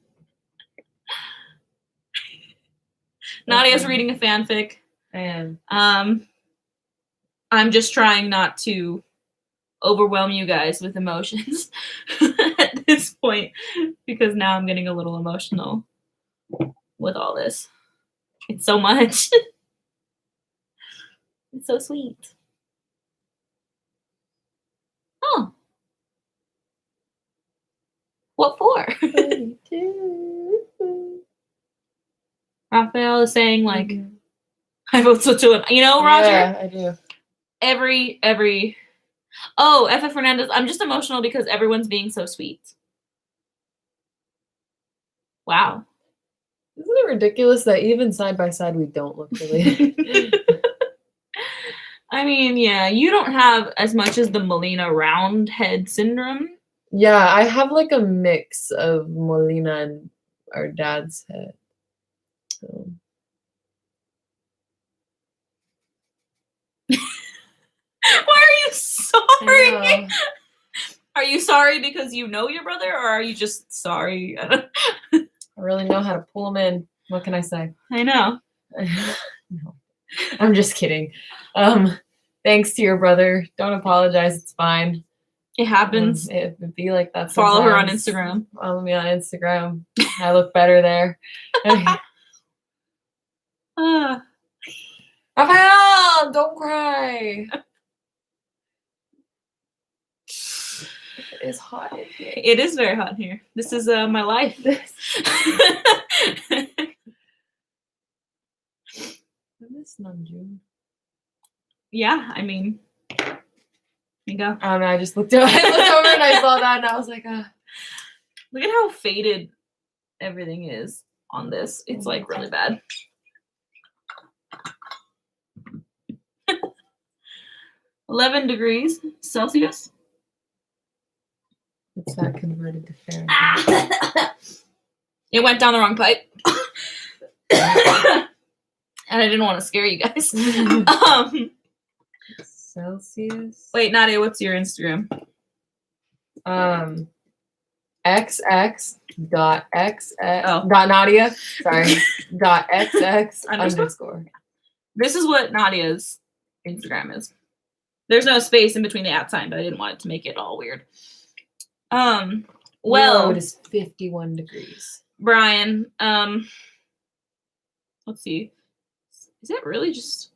Nadia's reading a fanfic. I am. I'm just trying not to overwhelm you guys with emotions at this point, because now I'm getting a little emotional with all this. It's so much. It's so sweet. Oh. What for? Raphael is saying, like, I vote Switzerland. You know, Roger? Yeah, I do. Every Oh, FF Fernandez, I'm just emotional because everyone's being so sweet. Wow. Isn't it ridiculous that even side by side we don't look related? I mean, yeah, you don't have as much as the Melina Roundhead syndrome. Yeah, I have like a mix of Molina and our dad's head. So. Why are you sorry? I Are you sorry because you know your brother, or are you just sorry? really know how to pull them in. What can I say? I know. No, I'm just kidding. Thanks to your brother. Don't apologize. It's fine. It happens. It would be like that. Follow her on sometimes. Instagram. Follow me on Instagram. I look better there. Raphael, don't cry. It is hot in here. It is very hot here. This is my life. I miss Namjoon. Yeah, I mean, there you go. I don't know. I just looked over. I looked over and I saw that, and I was like, Look at how faded everything is on this. It's like really bad. $11 degrees Celsius. What's that converted to Fahrenheit? It went down the wrong pipe. And I didn't want to scare you guys. Celsius. Wait, Nadia, what's your Instagram? dot Nadia. Sorry. dot XX Underscore. This is what Nadia's Instagram is. There's no space in between the @ sign, but I didn't want it to make it all weird. Well, no, it is 51 degrees. Brian, let's see. Is it really just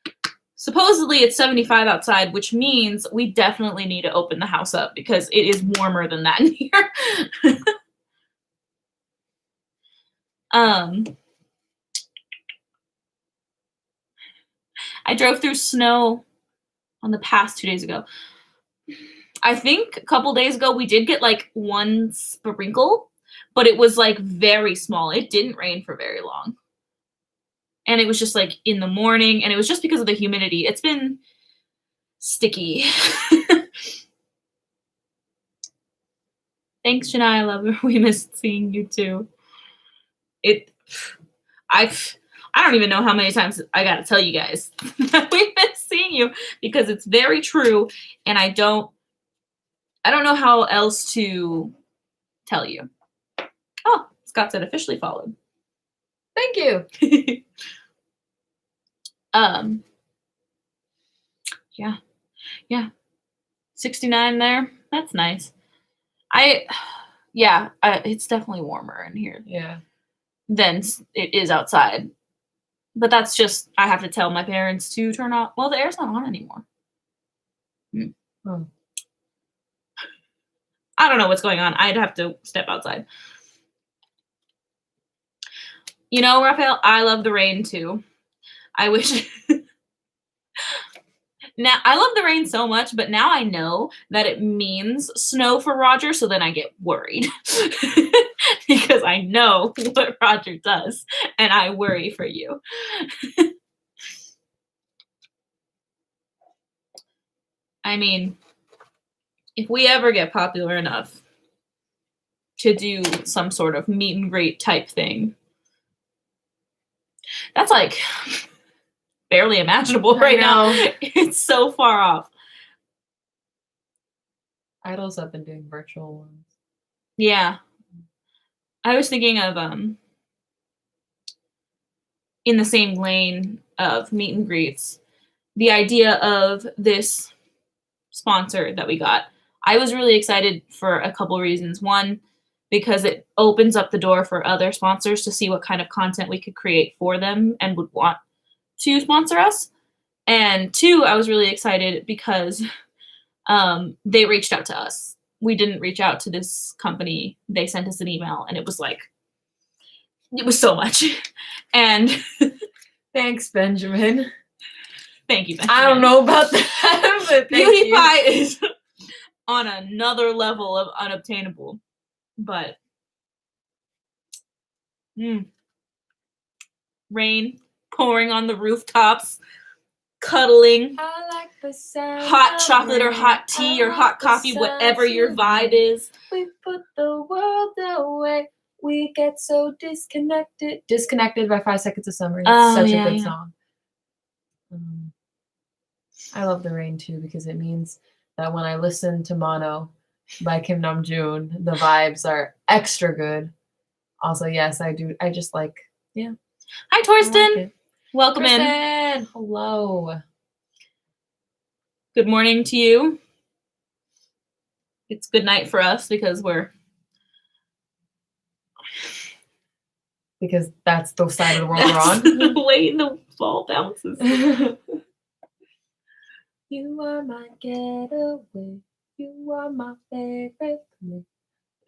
what? Supposedly it's 75 outside, which means we definitely need to open the house up because it is warmer than that in here. I drove through snow on the past 2 days ago. I think a couple days ago we did get like one sprinkle, but it was like very small. It didn't rain for very long. And it was just like in the morning, and it was just because of the humidity. It's been sticky. Thanks, Shania. I love her. We missed seeing you too. I don't even know how many times I gotta tell you guys that we miss seeing you, because it's very true, and I don't know how else to tell you. Oh, Scott said officially followed. Thank you. Yeah. 69 there. That's nice. It's definitely warmer in here Yeah. than it is outside. But that's just, I have to tell my parents to turn off. Well, the air's not on anymore. Oh. I don't know what's going on. I'd have to step outside. You know, Raphael, I love the rain too. I wish. Now, I love the rain so much, but now I know that it means snow for Roger, so then I get worried. Because I know what Roger does, and I worry for you. I mean, if we ever get popular enough to do some sort of meet and greet type thing, that's like barely imaginable right now. It's so far off. Idols have been doing virtual ones. Yeah. I was thinking of in the same lane of meet and greets, the idea of this sponsor that we got. I was really excited for a couple reasons. One, because it opens up the door for other sponsors to see what kind of content we could create for them and would want to sponsor us. And two, I was really excited because they reached out to us. We didn't reach out to this company. They sent us an email, and it was so much. And thanks, Benjamin. Thank you, Benjamin. I don't know about that, but Beauty Pie is on another level of unobtainable. But rain pouring on the rooftops, cuddling, I like the sound hot of chocolate or rain. hot tea I or like hot the coffee, sound whatever your of vibe rain. is. We put the world away. We get so disconnected. Disconnected by 5 Seconds of Summer. It's such a good song. I love the rain too because it means that when I listen to Mono by Kim Namjoon, the vibes are extra good. Also, yes, I do. I just like, yeah. Hi, Torsten. Welcome in. Torsten, hello. Good morning to you. It's good night for us because that's the side of the world we're on. The way the ball bounces. You are my getaway. You are my favorite.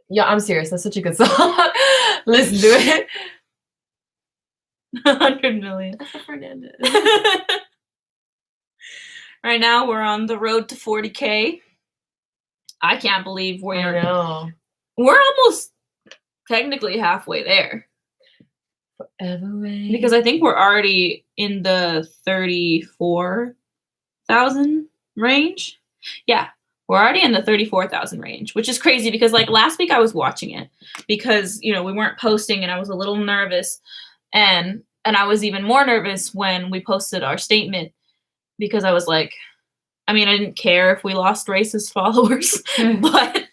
Yeah, I'm serious. That's such a good song. Listen to it. 100 million. Fernandez. Right now, we're on the road to 40K. I can't believe we're almost technically halfway there. Forever rain. Because I think we're already in the 34,000 range. Yeah, we're already in the 34,000 range, which is crazy because like last week I was watching it because, we weren't posting and I was a little nervous. And I was even more nervous when we posted our statement because I was like, I didn't care if we lost racist followers, but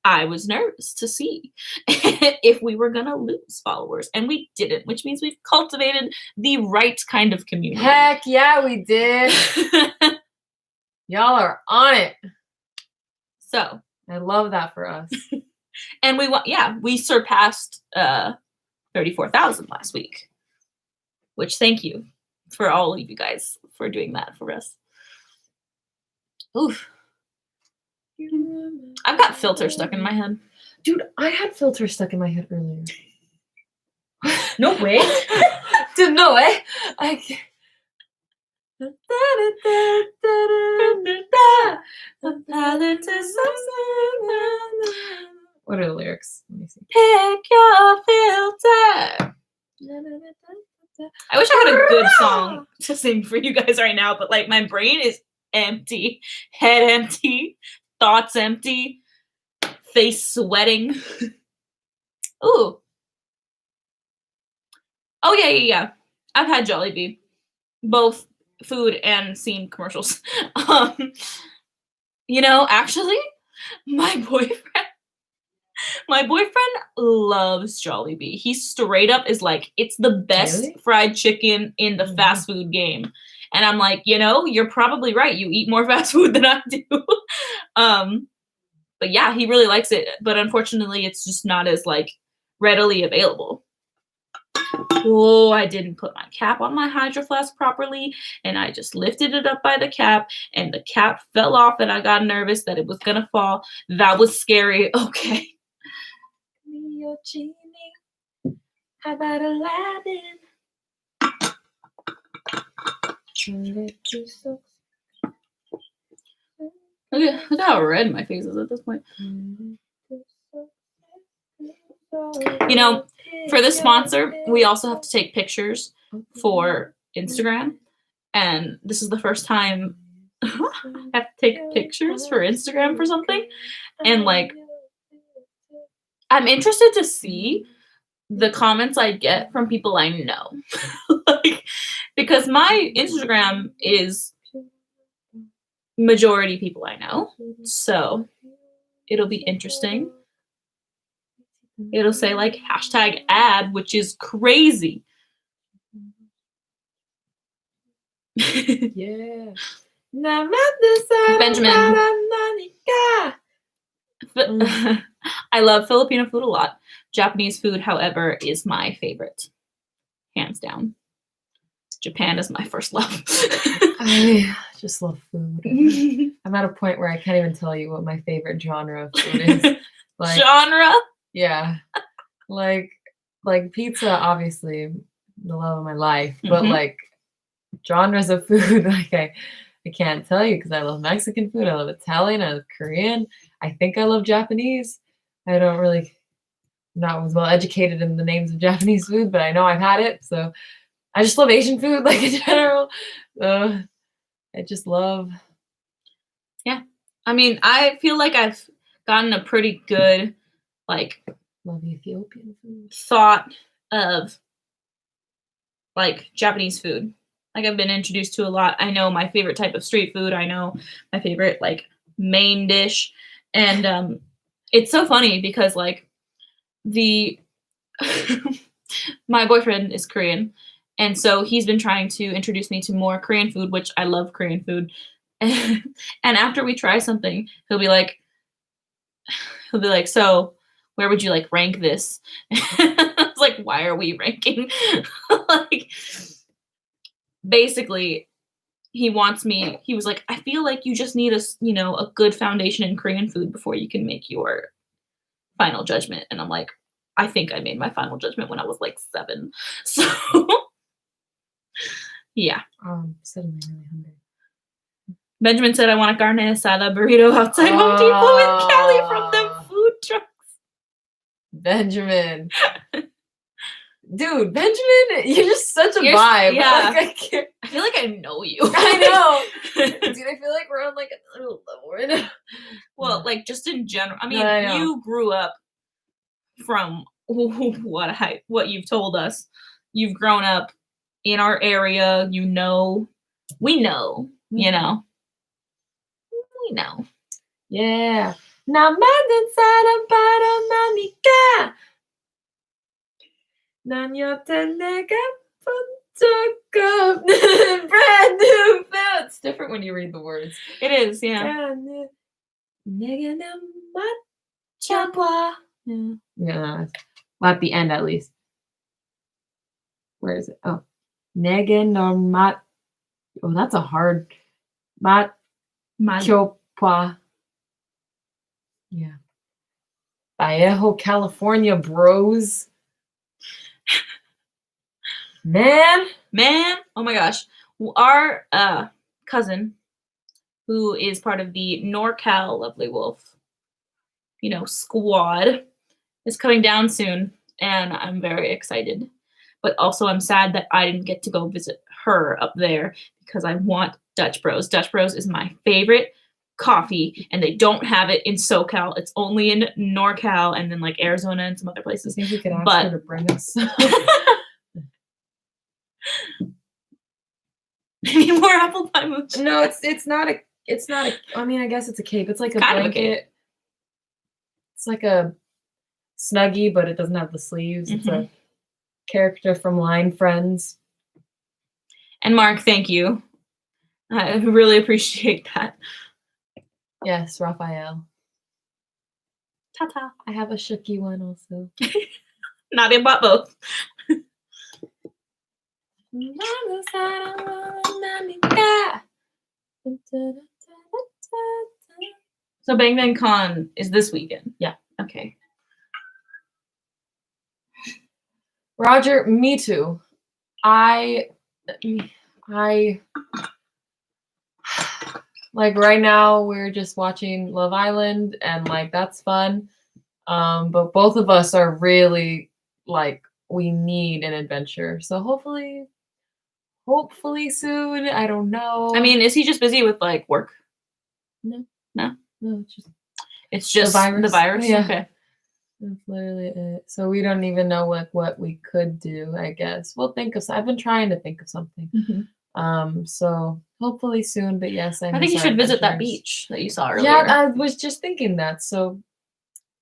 I was nervous to see if we were going to lose followers. And we didn't, which means we've cultivated the right kind of community. Heck yeah, we did. Y'all are on it. So I love that for us. And we surpassed 34,000 last week, which thank you for all of you guys for doing that for us. Oof. I've got filter stuck in my head. Dude, I had filter stuck in my head earlier. No way. Dude, no way. I can't. What are the lyrics? Let me see. Pick your filter. I wish I had a good song to sing for you guys right now, but like my brain is empty, head empty, thoughts empty, face sweating. Ooh. Oh yeah. I've had Jollibee, both food and scene commercials. Actually, my boyfriend loves Jollibee. He straight up is like, it's the best fried chicken in the fast food game. And I'm like, you're probably right. You eat more fast food than I do. But yeah, he really likes it. But unfortunately, it's just not as like readily available. Oh, I didn't put my cap on my Hydro Flask properly, and I just lifted it up by the cap, and the cap fell off, and I got nervous that it was gonna fall. That was scary. Okay. Your genie, how about Aladdin? Look how red my face is at this point. For the sponsor, we also have to take pictures for Instagram. And this is the first time I have to take pictures for Instagram for something. And like, I'm interested to see the comments I get from people I know. Like, because my Instagram is majority people I know. So it'll be interesting. It'll say like #ad, which is crazy. Yeah. Benjamin. I love Filipino food a lot. Japanese food, however, is my favorite. Hands down. Japan is my first love. I just love food. I'm at a point where I can't even tell you what my favorite genre of food is. Like, genre? Yeah. Like pizza, obviously, the love of my life. But like genres of food, like I can't tell you because I love Mexican food, I love Italian, I love Korean. I think I love Japanese. I don't really, not as well educated in the names of Japanese food, but I know I've had it. So I just love Asian food, like in general. I just love. Yeah. I mean, I feel like I've gotten a pretty good, like, love Ethiopian food thought of like Japanese food. Like I've been introduced to a lot. I know my favorite type of street food. I know my favorite like main dish. And it's so funny because like my boyfriend is Korean. And so he's been trying to introduce me to more Korean food, which I love Korean food. And after we try something, he'll be like, so where would you like rank this? I was like, why are we ranking? Like, basically, he was like, I feel like you just need a good foundation in Korean food before you can make your final judgment. And I'm like, I think I made my final judgment when I was like 7. So yeah. Suddenly really hungry. Benjamin said I want a carne asada burrito outside Home Depot in Cali from them food trucks. Benjamin. Dude, Benjamin, you're just such a vibe. Yeah. Like, I feel like I know you. I know. Dude, I feel like we're on like a little level right now. Well, like just in general. I mean, you grew up from what you've told us. You've grown up in our area. We know. We know. Yeah. Naman sa para manika. Nanyote nega puntuk brand new food. It's different when you read the words. It is, yeah. Yeah, well, at the end at least. Where is it? Oh, Negenomat. Oh, that's a hard. Kyopwa. Yeah. Vallejo, California, bros. Man. Oh my gosh. Our cousin, who is part of the NorCal Lovely Wolf, squad, is coming down soon, and I'm very excited. But also I'm sad that I didn't get to go visit her up there because I want Dutch Bros. Dutch Bros is my favorite coffee, and they don't have it in SoCal. It's only in NorCal and then like Arizona and some other places. I think we could ask her to bring us. Maybe more apple pie mooch. No, it's not a. I mean, I guess it's a cape. It's like a kind blanket. Of a cape. It's like a Snuggie, but it doesn't have the sleeves. It's a character from Line Friends. And Mark, thank you. I really appreciate that. Yes, Raphael. Ta-ta. I have a Shooky one also. Nadia bought both. So Bang Bang Con is this weekend. Yeah. Okay. Roger, me too. I like right now we're just watching Love Island and like that's fun. But both of us are really like we need an adventure. So hopefully soon. I don't know. I mean, is he just busy with like work? No, It's just virus. the virus. Yeah. Okay. that's literally it. So we don't even know what we could do, I guess. We'll think of I've been trying to think of something. So hopefully soon, but yes, I think you miss should our visit that adventures. beach that you saw earlier. Yeah, I was just thinking that. So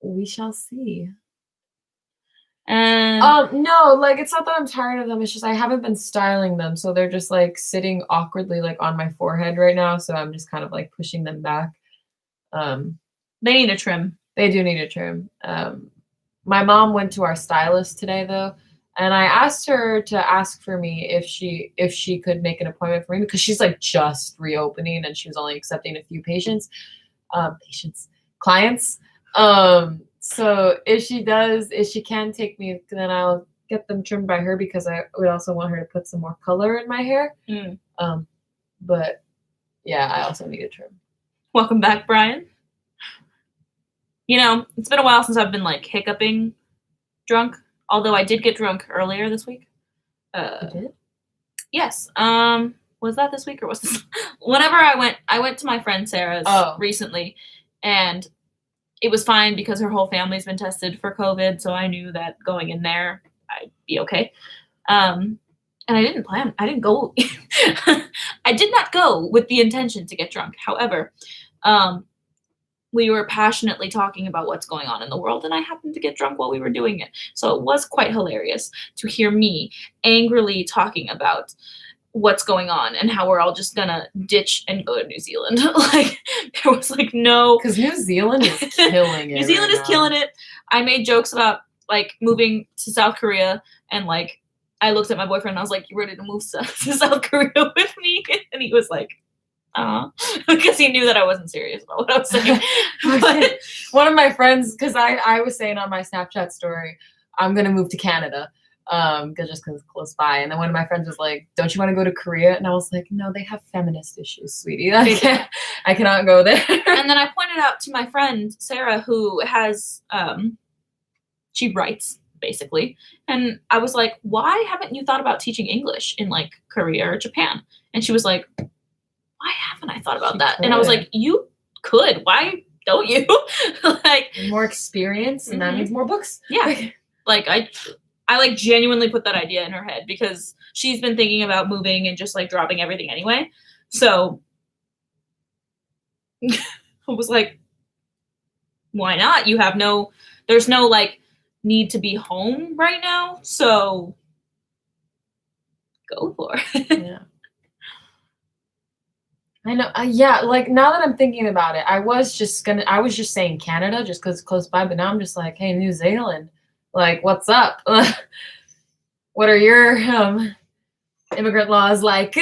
we shall see. And No, like it's not that I'm tired of them. It's just I haven't been styling them, so they're just like sitting awkwardly like on my forehead right now. So I'm just kind of like pushing them back. they need a trim. They do need a trim. My mom went to our stylist today though, and I asked her to ask for me if she could make an appointment for me because she's like just reopening and she was only accepting a few clients. So if she can take me, then I'll get them trimmed by her because I would also want her to put some more color in my hair. But yeah, I also need a trim. Welcome back, Brian. You know, it's been a while since I've been like hiccuping drunk, although I did get drunk earlier this week. You did? Yes. Was that this week or was this whenever I went to my friend Sarah's recently, and it was fine because her whole family's been tested for COVID, so I knew that going in there I'd be okay. And I didn't go I did not go with the intention to get drunk. However, we were passionately talking about what's going on in the world, and I happened to get drunk while we were doing it. So it was quite hilarious to hear me angrily talking about what's going on and how we're all just gonna ditch and go to New Zealand. Like there was like no, because New Zealand is killing it. New Zealand is killing it. I made jokes about like moving to South Korea, and like I looked at my boyfriend and I was like, "You ready to move to South Korea with me?" And he was like, because he knew that I wasn't serious about what I was saying. But one of my friends, because I was saying on my Snapchat story, I'm gonna move to Canada, because it's close by. And then one of my friends was like, "Don't you want to go to Korea?" And I was like, "No, they have feminist issues, sweetie. I cannot go there." And then I pointed out to my friend Sarah, who has she writes basically, and I was like, "Why haven't you thought about teaching English in like Korea or Japan?" And she was like, "Why haven't I thought about that?" And I was like, "You could. Why don't you?" Like more experience, and that means more books. Yeah. Like I like genuinely put that idea in her head because she's been thinking about moving and just like dropping everything anyway. So I was like, why not? There's no like need to be home right now. So go for it. Yeah. I know. Yeah, like now that I'm thinking about it, I was just saying Canada just because it's close by, but now I'm just like, hey, New Zealand, like, what's up? What are your immigrant laws like?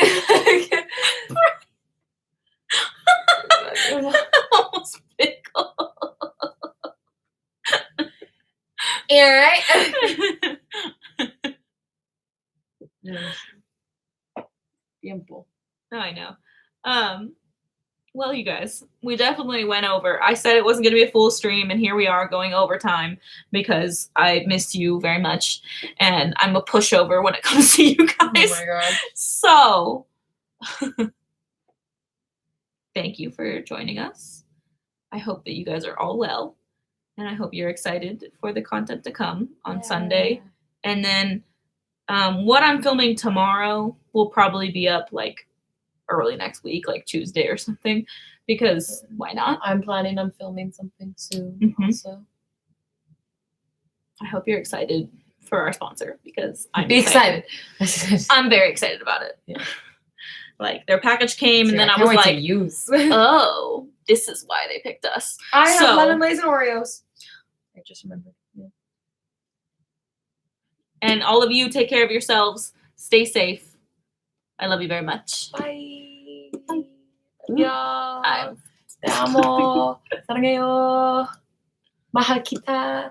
Almost pickle. Yeah, right. Simple. Oh, I know. Well, you guys, we definitely went over. I said it wasn't going to be a full stream, and here we are going overtime because I missed you very much, and I'm a pushover when it comes to you guys. Oh my god. So, thank you for joining us. I hope that you guys are all well, and I hope you're excited for the content to come on Sunday. And then what I'm filming tomorrow will probably be up like early next week, like Tuesday or something, because why not? I'm planning on filming something soon also. I hope you're excited for our sponsor because I'm excited. I'm very excited about it. Yeah. Like their package came, and then I can't was wait to like, use. oh, this is why they picked us. I have So- lemon lays and Oreos. I just remembered. Yeah. And all of you, take care of yourselves. Stay safe. I love you very much. Bye. I'm- Te amo. Saranghayo. Mahal kita.